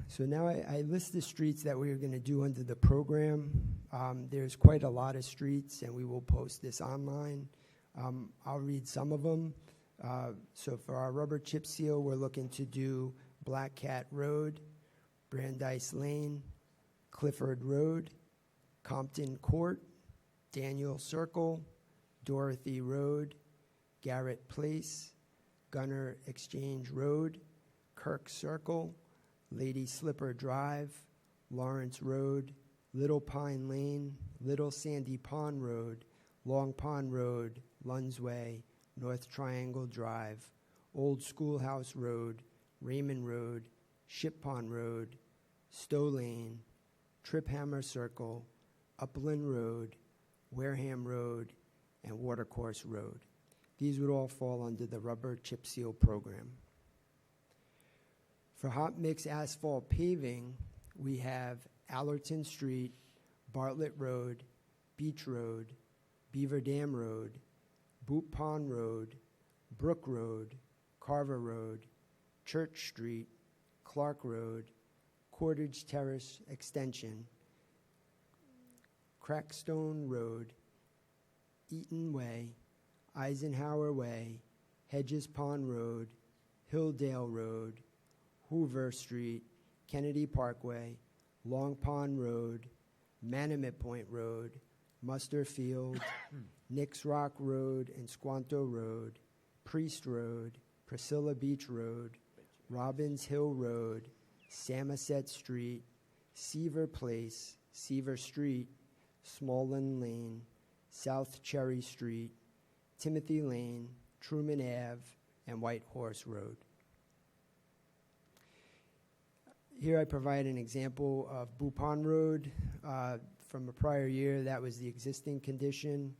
[SPEAKER 18] So now I list the streets that we're going to do under the program. There's quite a lot of streets, and we will post this online. I'll read some of them. So for our rubber chip seal, we're looking to do Black Cat Road, Brandeis Lane, Clifford Road, Compton Court, Daniel Circle, Dorothy Road, Garrett Place, Gunner Exchange Road, Kirk Circle, Lady Slipper Drive, Lawrence Road, Little Pine Lane, Little Sandy Pond Road, Long Pond Road, Lunds Way, North Triangle Drive, Old Schoolhouse Road, Raymond Road, Ship Pond Road, Stowe Lane, Triphammer Circle, Upland Road, Wareham Road, and Watercourse Road. These would all fall under the rubber chip seal program. For hot mix asphalt paving, we have Allerton Street, Bartlett Road, Beach Road, Beaver Dam Road, Boot Pond Road, Brook Road, Carver Road, Church Street, Clark Road, Cordage Terrace Extension, Crackstone Road, Eaton Way, Eisenhower Way, Hedges Pond Road, Hilldale Road, Hoover Street, Kennedy Parkway, Long Pond Road, Manamet Point Road, Muster Field, Nix Rock Road and Squanto Road, Priest Road, Priscilla Beach Road, Robbins Hill Road, Samoset Street, Seaver Place, Seaver Street, Smolin Lane, South Cherry Street, Timothy Here I provide an example of Bupon Road from a prior year. That was the existing condition,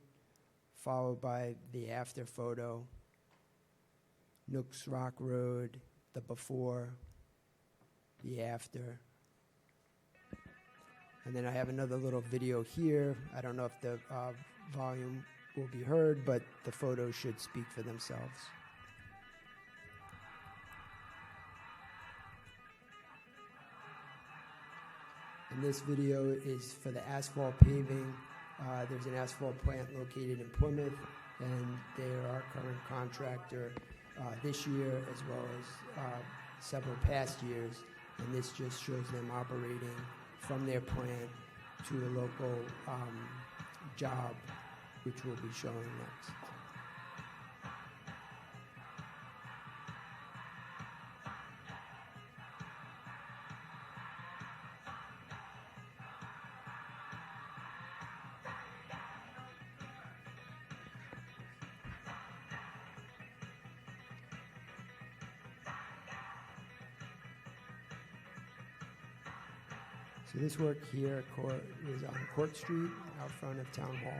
[SPEAKER 18] followed by the after photo. Nooks Rock Road, the before, the after. And then I have another little video here. I don't know if the volume will be heard, but the photos should speak for themselves. And this video is for the asphalt paving. There's an asphalt plant located in Plymouth, and they are our current contractor this year as well as several past years. And this just shows them operating from their plant to a local job, which we'll be showing next. So this work here is on Court Street, out front of Town Hall.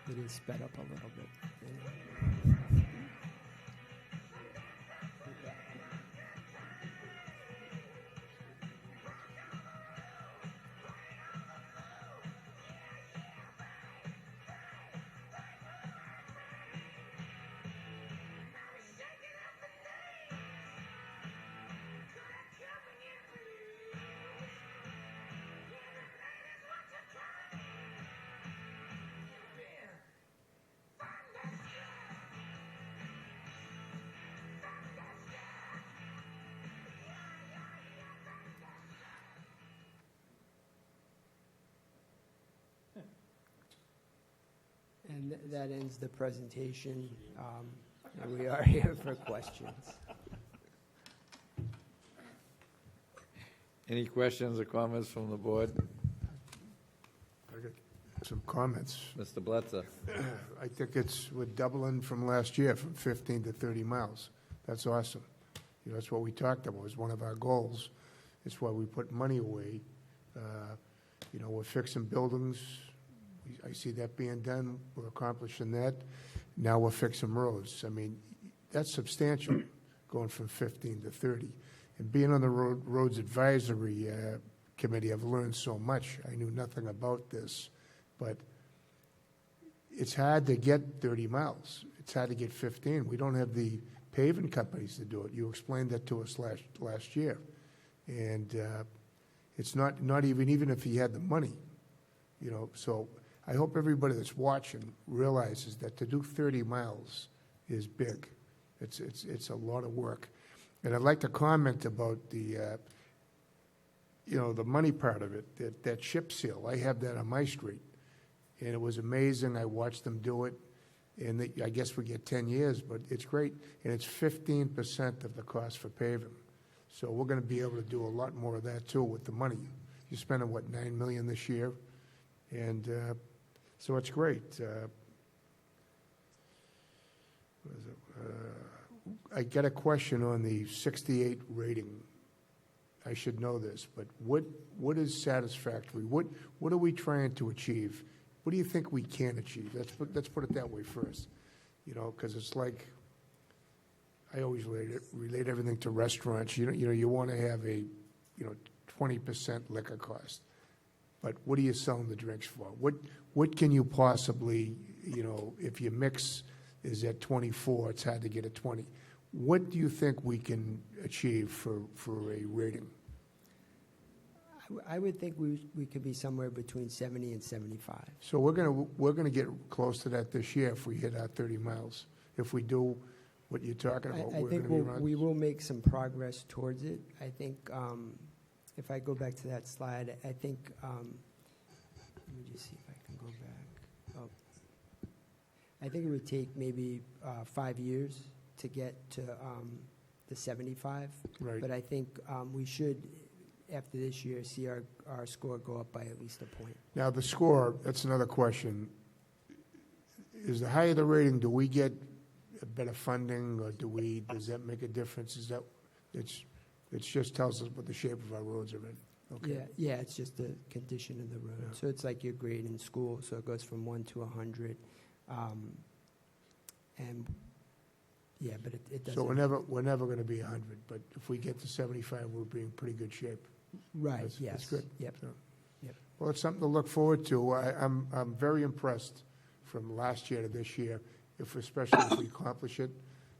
[SPEAKER 18] It is sped up a little bit. And that ends the presentation. And we are here for questions.
[SPEAKER 2] Any questions or comments from the board?
[SPEAKER 1] I got some comments.
[SPEAKER 2] Mr. Bletzer?
[SPEAKER 1] I think we're doubling from last year, from 15 to 30 miles. That's awesome. You know, that's what we talked about. It was one of our goals. It's why we put money away. You know, we're fixing buildings. I see that being done. We're accomplishing that. Now we're fixing roads. I mean, that's substantial, going from 15 to 30. And being on the Roads Advisory Committee, I've learned so much. I knew nothing about this, but it's hard to get 30 miles. It's hard to get 15. We don't have the paving companies to do it. You explained that to us last year. And it's not even if you had the money, you know. So I hope everybody that's watching realizes that to do 30 miles is big. It's a lot of work. And I'd like to comment about the, you know, the money part of it, that chip seal. I have that on my street. And it was amazing. I watched them do it. And I guess we get 10 years, but it's great. And it's 15% of the cost for paving. So we're going to be able to do a lot more of that, too, with the money. You're spending, what, $9 million this year? And so it's great. I got a question on the 68 rating. I should know this, but what is satisfactory? What are we trying to achieve? What do you think we can achieve? Let's put it that way first. You know, because it's like, I always relate everything to restaurants. You want to have a, 20% liquor cost. But what are you selling the drinks for? What can you possibly, if your mix is at 24, it's hard to get at 20. What do you think we can achieve for a rating?
[SPEAKER 18] I would think we could be somewhere between 70 and 75.
[SPEAKER 1] So we're gonna get close to that this year if we hit our 30 miles. If we do what you're talking about,
[SPEAKER 18] I
[SPEAKER 1] we're
[SPEAKER 18] think
[SPEAKER 1] gonna be around.
[SPEAKER 18] we will make some progress towards it. I think if I go back to that slide, I think, let me just see if I can go back. Oh. I think it would take maybe 5 years to get to the 75.
[SPEAKER 1] Right.
[SPEAKER 18] But I think we should, after this year, see our score go up by at least a point.
[SPEAKER 1] Now, the score, that's another question. Is the higher the rating, do we get better funding, or does that make a difference? Is that, it just tells us what the shape of our roads are in? Okay.
[SPEAKER 18] Yeah, it's just the condition of the road.
[SPEAKER 1] Yeah.
[SPEAKER 18] So it's like your grade in school, so it goes from 1 to 100. And, yeah, but it doesn't.
[SPEAKER 1] So we're never gonna be 100, but if we get to 75, we'll be in pretty good shape.
[SPEAKER 18] Right,
[SPEAKER 1] That's
[SPEAKER 18] yes.
[SPEAKER 1] good.
[SPEAKER 18] Yep.
[SPEAKER 1] So-
[SPEAKER 18] Yep.
[SPEAKER 1] Well, it's something to look forward to. I'm very impressed from last year to this year, especially if we accomplish it.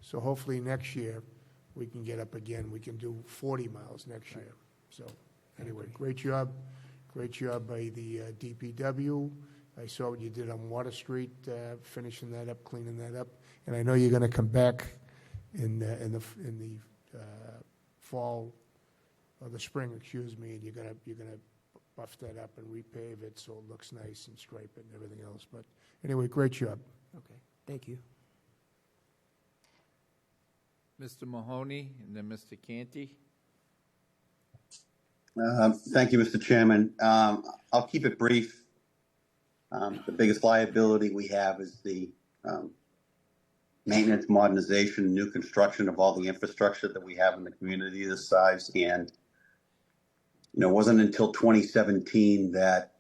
[SPEAKER 1] So hopefully next year, we can get up again. We can do 40 miles next year. So anyway, great job. Great job by the DPW. I saw what you did on Water Street, finishing that up, cleaning that up. And I know you're going to come back in the fall, or the spring, excuse me, and you're going to buff that up and repave it so it looks nice and stripe it and everything else. But anyway, great job.
[SPEAKER 18] Okay, thank you.
[SPEAKER 2] Mr. Mahoney and then Mr. Canty.
[SPEAKER 6] Thank you, Mr. Chairman. I'll keep it brief. The biggest liability we have is the maintenance, modernization, new construction of all the infrastructure that we have in the community this size. And, it wasn't until 2017 that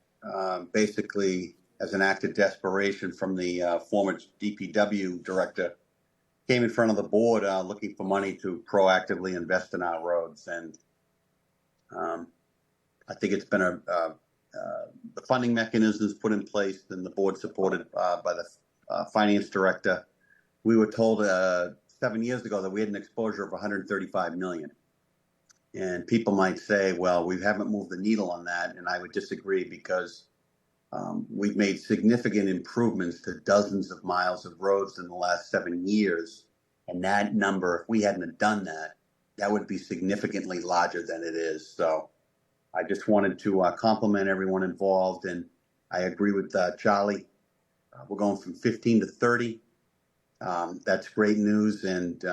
[SPEAKER 6] basically, as an act of desperation from the former DPW director, came in front of the board looking for money to proactively invest in our roads. And I think it's been the funding mechanisms put in place, and the board supported by the finance director. We were told 7 years ago that we had an exposure of 135 million. And people might say, well, we haven't moved the needle on that. And I would disagree, because we've made significant improvements to dozens of miles of roads in the last 7 years. And that number, if we hadn't done that, that would be significantly larger than it is. So I just wanted to compliment everyone involved. And I agree with Charlie. We're going from 15 to 30. That's great news. And,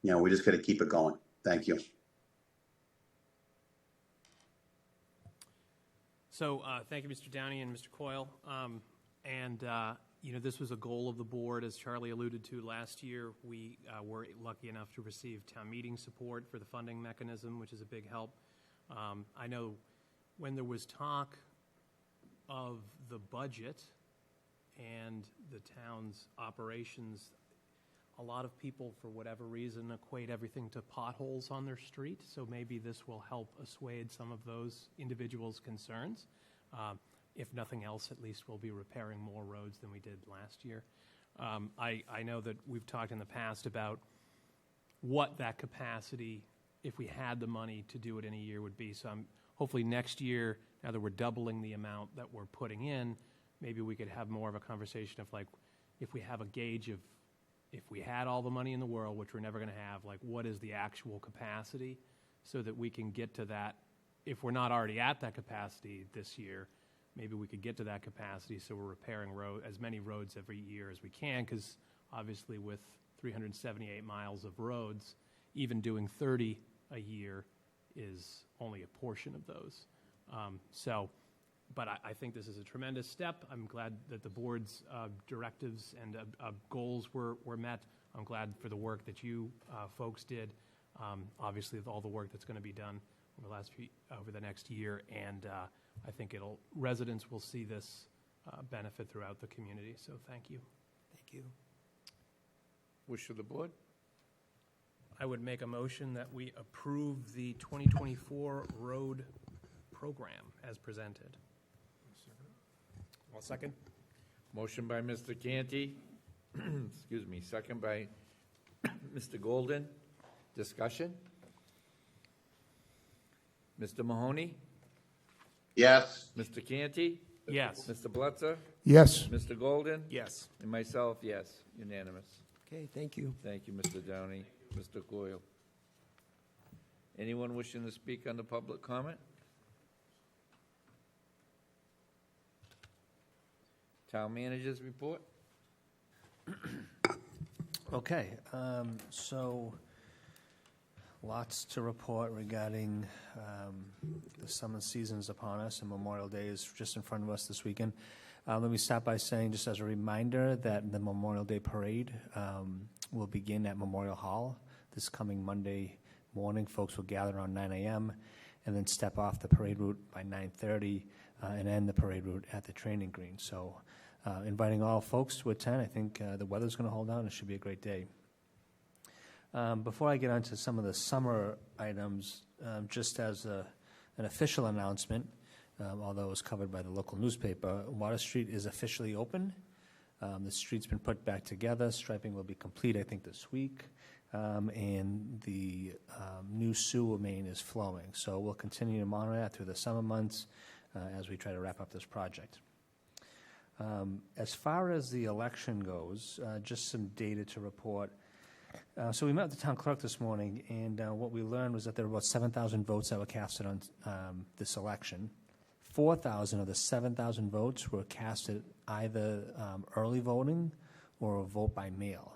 [SPEAKER 6] we just got to keep it going. Thank you.
[SPEAKER 3] So thank you, Mr. Downey and Mr. Coyle. This was a goal of the board, as Charlie alluded to last year. We were lucky enough to receive town meeting support for the funding mechanism, which is a big help. I know when there was talk of the budget and the town's operations, a lot of people, for whatever reason, equate everything to potholes on their street. So maybe this will help assuage some of those individuals' concerns. If nothing else, at least we'll be repairing more roads than we did last year. I know that we've talked in the past about what that capacity, if we had the money to do it in a year, would be. So hopefully next year, now that we're doubling the amount that we're putting in, maybe we could have more of a conversation of, like, if we have a gauge of, if we had all the money in the world, which we're never going to have, like, what is the actual capacity, so that we can get to that. If we're not already at that capacity this year, maybe we could get to that capacity, so we're repairing as many roads every year as we can, because obviously with 378 miles of roads, even doing 30 a year is only a portion of those. But I think this is a tremendous step. I'm glad that the board's directives and goals were met. I'm glad for the work that you folks did. Obviously, with all the work that's going to be done over the next year, and I think residents will see this benefit throughout the community. So thank you.
[SPEAKER 18] Thank you.
[SPEAKER 2] Wish of the board.
[SPEAKER 3] I would make a motion that we approve the 2024 road program as presented.
[SPEAKER 4] I'll second.
[SPEAKER 20] Motion by Mr. Canty, excuse me, second by Mr. Golden. Discussion? Mr. Mahoney?
[SPEAKER 6] Yes.
[SPEAKER 20] Mr. Canty?
[SPEAKER 3] Yes.
[SPEAKER 20] Mr. Blitzer?
[SPEAKER 1] Yes.
[SPEAKER 20] Mr. Golden?
[SPEAKER 4] Yes.
[SPEAKER 20] And myself, yes. Unanimous.
[SPEAKER 18] Okay, thank you.
[SPEAKER 20] Thank you, Mr. Downey. Mr. Coyle. Anyone wishing to speak on the public comment? Town managers report?
[SPEAKER 21] Okay, so lots to report regarding the summer season's upon us, and Memorial Day is just in front of us this weekend. Let me start by saying, just as a reminder, that the Memorial Day Parade will begin at Memorial Hall this coming Monday morning. Folks will gather around 9 a.m. and then step off the parade route by 9:30 and end the parade route at the training green. So inviting all folks to attend. I think the weather's going to hold out. It should be a great day. Before I get on to some of the summer items, just as an official announcement, although it was covered by the local newspaper, Water Street is officially open. The street's been put back together. Striping will be complete, I think, this week. And the new sewer main is flowing. So we'll continue to monitor that through the summer months as we try to wrap up this project. As far as the election goes, just some data to report. So we met with the town clerk this morning, and what we learned was that there were about 7,000 votes that were casted on this election. 4,000 of the 7,000 votes were casted either early voting or a vote by mail.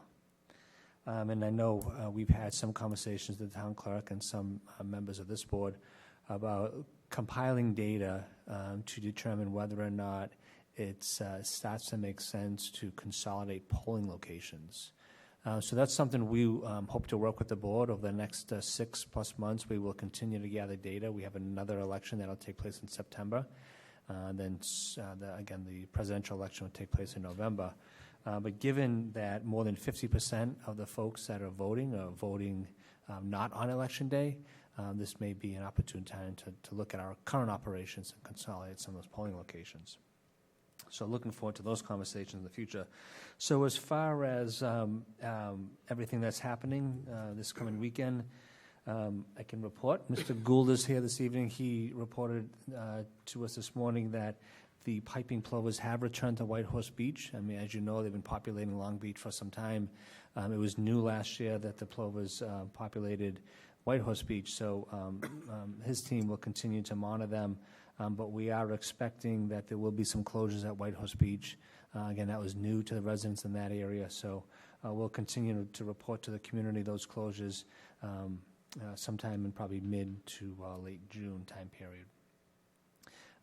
[SPEAKER 21] And I know we've had some conversations with the town clerk and some members of this board about compiling data to determine whether or not it starts to make sense to consolidate polling locations. So that's something we hope to work with the board over the next 6+ months. We will continue to gather data. We have another election that will take place in September. Then again, the presidential election will take place in November. But given that more than 50% of the folks that are voting not on election day, this may be an opportune time to look at our current operations and consolidate some of those polling locations. So looking forward to those conversations in the future. So as far as everything that's happening this coming weekend, I can report. Mr. Gould is here this evening. He reported to us this morning that the piping plovers have returned to White Horse Beach. I mean, as you know, they've been populating Long Beach for some time. It was new last year that the plovers populated White Horse Beach, so his team will continue to monitor them. But we are expecting that there will be some closures at White Horse Beach. Again, that was new to the residents in that area, so we'll continue to report to the community those closures sometime in probably mid to late June time period.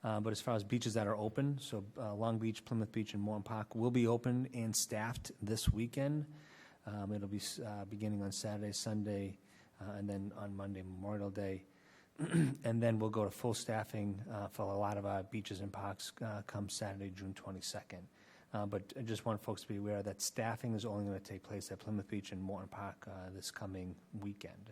[SPEAKER 21] But as far as beaches that are open, so Long Beach, Plymouth Beach, and Morton Park will be open and staffed this weekend. It'll be beginning on Saturday, Sunday, and then on Monday, Memorial Day. And then we'll go to full staffing for a lot of our beaches and parks come Saturday, June 22nd. But I just want folks to be aware that staffing is only going to take place at Plymouth Beach and Morton Park this coming weekend.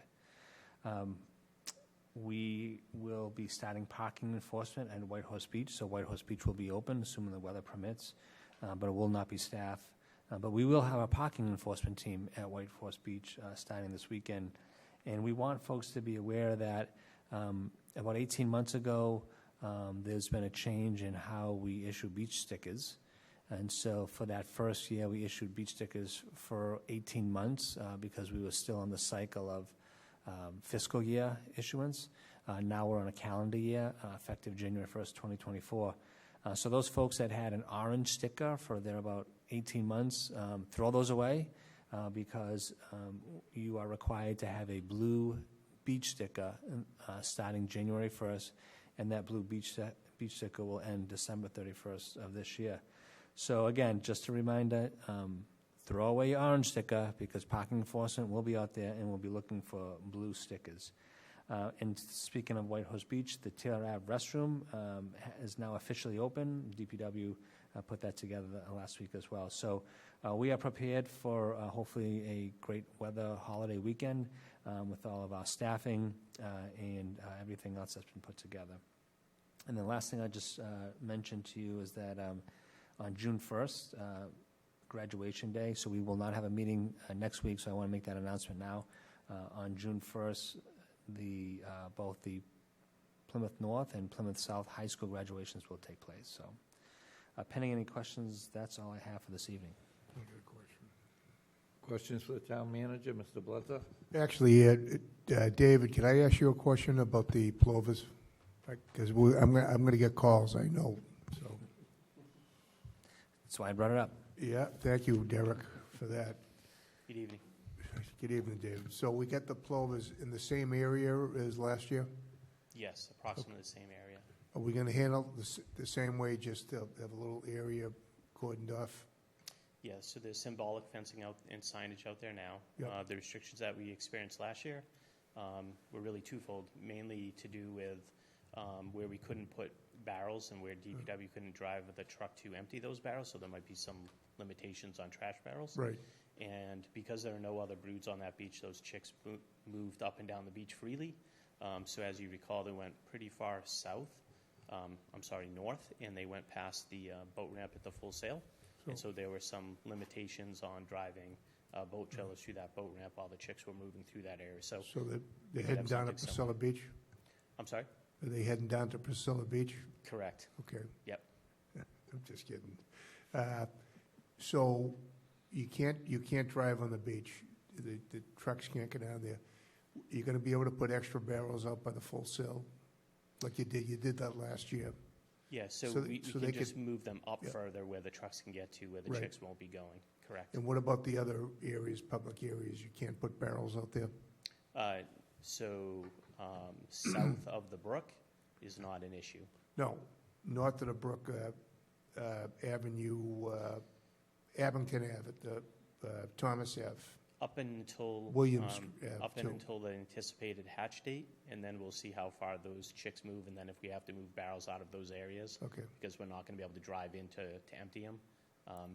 [SPEAKER 21] We will be starting parking enforcement at White Horse Beach, so White Horse Beach will be open, assuming the weather permits, but it will not be staffed. But we will have a parking enforcement team at White Horse Beach starting this weekend. And we want folks to be aware that about 18 months ago, there's been a change in how we issue beach stickers. And so for that first year, we issued beach stickers for 18 months because we were still in the cycle of fiscal year issuance. Now we're on a calendar year, effective January 1st, 2024. So those folks that had an orange sticker for their about 18 months, throw those away because you are required to have a blue beach sticker starting January 1st, and that blue beach sticker will end December 31st of this year. So again, just a reminder, throw away your orange sticker because parking enforcement will be out there and we'll be looking for blue stickers. And speaking of White Horse Beach, the Taylor Ave restroom is now officially open. DPW put that together last week as well. So We are prepared for hopefully a great weather holiday weekend with all of our staffing and everything else that's been put together. And the last thing I just mentioned to you is that on June 1st, graduation day, so we will not have a meeting next week, so I want to make that announcement now. On June 1st, both the Plymouth North and Plymouth South High School graduations will take place. So pending any questions, that's all I have for this evening.
[SPEAKER 1] I got a question.
[SPEAKER 20] Questions for the town manager, Mr. Bluzza?
[SPEAKER 1] Actually, David, can I ask you a question about the plovers? Because I'm going to get calls, I know. So.
[SPEAKER 21] That's why I brought it up.
[SPEAKER 1] Yeah, thank you, Derek, for that.
[SPEAKER 5] Good evening.
[SPEAKER 1] Good evening, David. So we get the plovers in the same area as last year?
[SPEAKER 5] Yes, approximately the same area.
[SPEAKER 1] Are we going to handle the same way, just to have a little area cordoned off?
[SPEAKER 5] Yeah, so there's symbolic fencing out and signage out there now.
[SPEAKER 1] Yep.
[SPEAKER 5] The restrictions that we experienced last year were really twofold, mainly to do with where we couldn't put barrels and where DPW couldn't drive the truck to empty those barrels, so there might be some limitations on trash barrels.
[SPEAKER 1] Right.
[SPEAKER 5] And because there are no other broods on that beach, those chicks moved up and down the beach freely. So as you recall, they went pretty far north, and they went past the boat ramp at the Full Sail. And so there were some limitations on driving boat trailers through that boat ramp while the chicks were moving through that area. So
[SPEAKER 1] they're heading down to Priscilla Beach?
[SPEAKER 5] I'm sorry?
[SPEAKER 1] Are they heading down to Priscilla Beach?
[SPEAKER 5] Correct.
[SPEAKER 1] Okay.
[SPEAKER 5] Yep.
[SPEAKER 1] I'm just kidding. So you can't drive on the beach. The trucks can't get down there. You're going to be able to put extra barrels out by the Full Sail, like you did. You did that last year.
[SPEAKER 5] Yeah, so we can just move them up further where the trucks can get to, where the chicks won't be going. Correct.
[SPEAKER 1] And what about the other areas, public areas? You can't put barrels out there?
[SPEAKER 5] South of the brook is not an issue.
[SPEAKER 1] No, north of the Brook Avenue, Abington Ave, Thomas Ave.
[SPEAKER 5] Up until
[SPEAKER 1] Williams
[SPEAKER 5] until the anticipated hatch date, and then we'll see how far those chicks move, and then if we have to move barrels out of those areas, because we're not going to be able to drive in to empty them,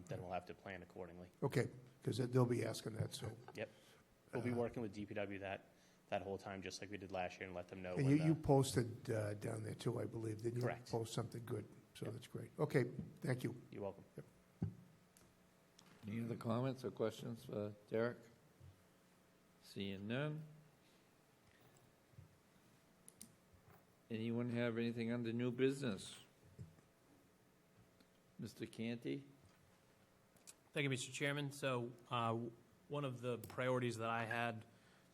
[SPEAKER 5] then we'll have to plan accordingly.
[SPEAKER 1] Okay, because they'll be asking that. So.
[SPEAKER 5] Yep, we'll be working with DPW that whole time, just like we did last year, and let them know.
[SPEAKER 1] And you posted down there too, I believe, didn't you?
[SPEAKER 5] Correct.
[SPEAKER 1] Post something good, so that's great. Okay, thank you.
[SPEAKER 5] You're welcome.
[SPEAKER 1] Yep.
[SPEAKER 20] Any other comments or questions for Derek? Seeing none. Anyone have anything under new business? Mr. Canty?
[SPEAKER 3] Thank you, Mr. Chairman. So one of the priorities that I had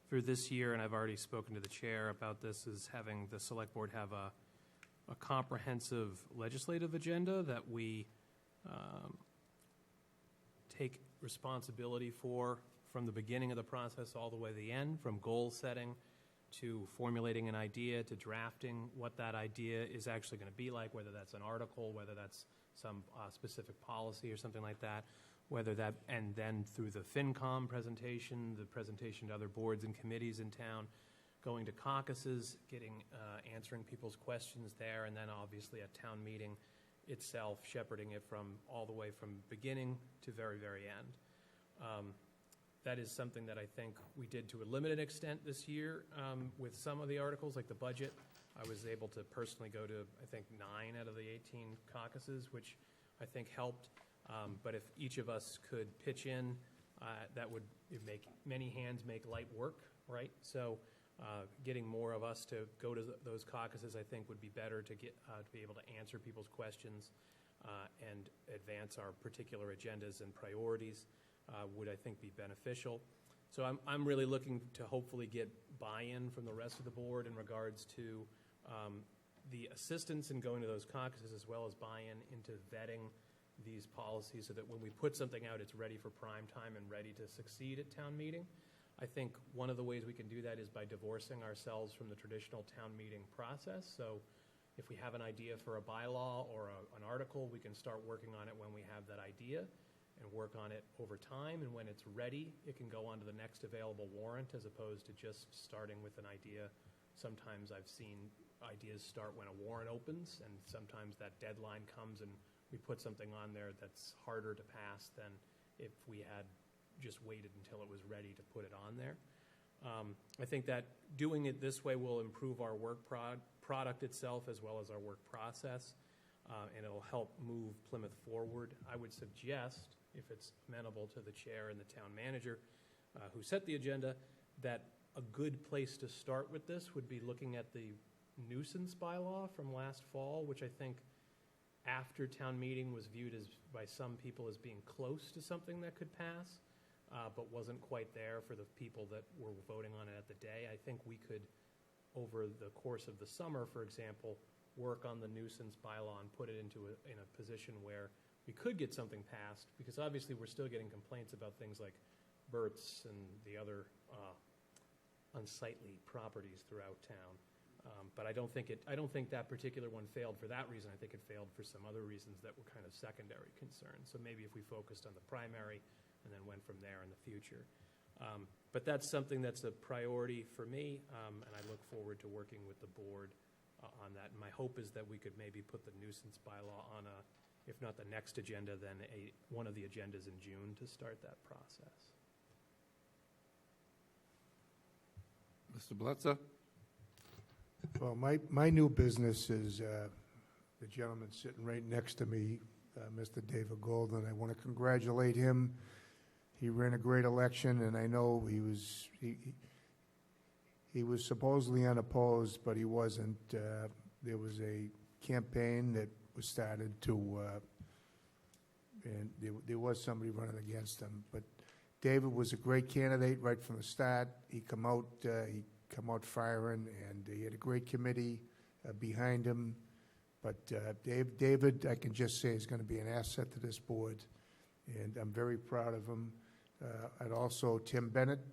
[SPEAKER 3] for this year, and I've already spoken to the chair about this, is having the select board have a comprehensive legislative agenda that we take responsibility for from the beginning of the process all the way to the end, from goal setting to formulating an idea to drafting what that idea is actually going to be like, whether that's an article, whether that's some specific policy or something like that, and then through the FinCom presentation, the presentation to other boards and committees in town, going to caucuses, answering people's questions there, and then obviously at town meeting itself, shepherding it from all the way from beginning to very, very end. That is something that I think we did to a limited extent this year with some of the articles, like the budget. I was able to personally go to, I think, 9 out of the 18 caucuses, which I think helped. But if each of us could pitch in, that would make many hands make light work, right? So getting more of us to go to those caucuses, I think, would be better to get to be able to answer people's questions and advance our particular agendas and priorities. Would, I think, be beneficial. So I'm really looking to hopefully get buy-in from the rest of the board in regards to the assistance in going to those caucuses, as well as buy-in into vetting these policies so that when we put something out, it's ready for prime time and ready to succeed at town meeting. I think one of the ways we can do that is by divorcing ourselves from the traditional town meeting process. So if we have an idea for a bylaw or an article, we can start working on it when we have that idea and work on it over time, and when it's ready, it can go on to the next available warrant as opposed to just starting with an idea. Sometimes I've seen ideas start when a warrant opens, and sometimes that deadline comes and we put something on there that's harder to pass than if we had just waited until it was ready to put it on there. I think that doing it this way will improve our work product itself as well as our work process, and it'll help move Plymouth forward. I would suggest, if it's amenable to the chair and the town manager who set the agenda, that a good place to start with this would be looking at the nuisance bylaw from last fall, which I think after town meeting was viewed as by some people as being close to something that could pass, but wasn't quite there for the people that were voting on it at the day. I think we could, over the course of the summer, for example, work on the nuisance bylaw and put it in a position where we could get something passed, because obviously we're still getting complaints about things like Burt's and the other unsightly properties throughout town. But I don't think that particular one failed for that reason. I think it failed for some other reasons that were kind of secondary concerns. So maybe if we focused on the primary and then went from there in the future. But that's something that's a priority for me, and I look forward to working with the board on that. And my hope is that we could maybe put the nuisance bylaw on if not the next agenda, then one of the agendas in June to start that process.
[SPEAKER 20] Mr. Blitzer?
[SPEAKER 1] Well, my new business is the gentleman sitting right next to me, Mr. David Golden. I want to congratulate him. He ran a great election, and I know he was supposedly unopposed, but he wasn't. There was a campaign that was started and there was somebody running against him. But David was a great candidate right from the start. He come out firing, and he had a great committee behind him. But David, I can just say, is going to be an asset to this board, and I'm very proud of him. And also Tim Bennett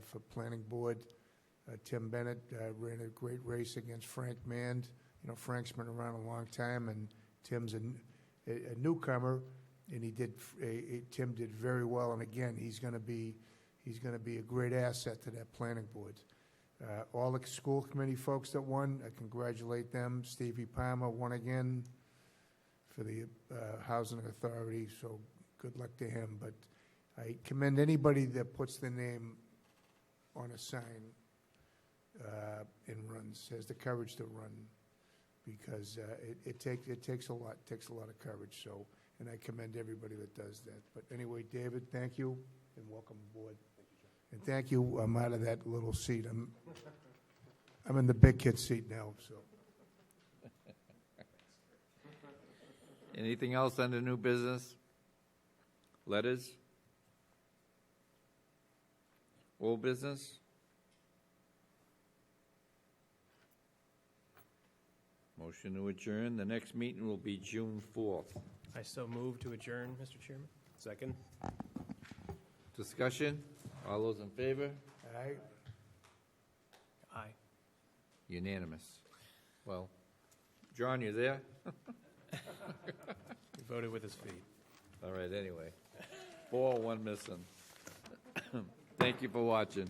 [SPEAKER 1] for planning board. Tim Bennett ran a great race against Frank Mand. You know, Frank's been around a long time, and Tim's a newcomer, and Tim did very well. And again, he's going to be a great asset to that planning board. All the school committee folks that won, I congratulate them. Stevie Palmer won again for the Housing Authority, so good luck to him. But I commend anybody that puts their name on a sign and runs, has the courage to run, because it takes a lot. It takes a lot of courage. So, and I commend everybody that does that. But anyway, David, thank you and welcome aboard. And thank you. I'm out of that little seat. I'm in the big kid seat now. So.
[SPEAKER 20] Anything else under new business? Letters? Old business? Motion to adjourn. The next meeting will be June 4th.
[SPEAKER 3] I so move to adjourn, Mr. Chairman.
[SPEAKER 4] Second.
[SPEAKER 20] Discussion? All those in favor?
[SPEAKER 1] Aye.
[SPEAKER 3] Aye.
[SPEAKER 20] Unanimous. Well, John, you there?
[SPEAKER 3] He voted with his feet.
[SPEAKER 20] All right, anyway. 4, 1 missing. Thank you for watching.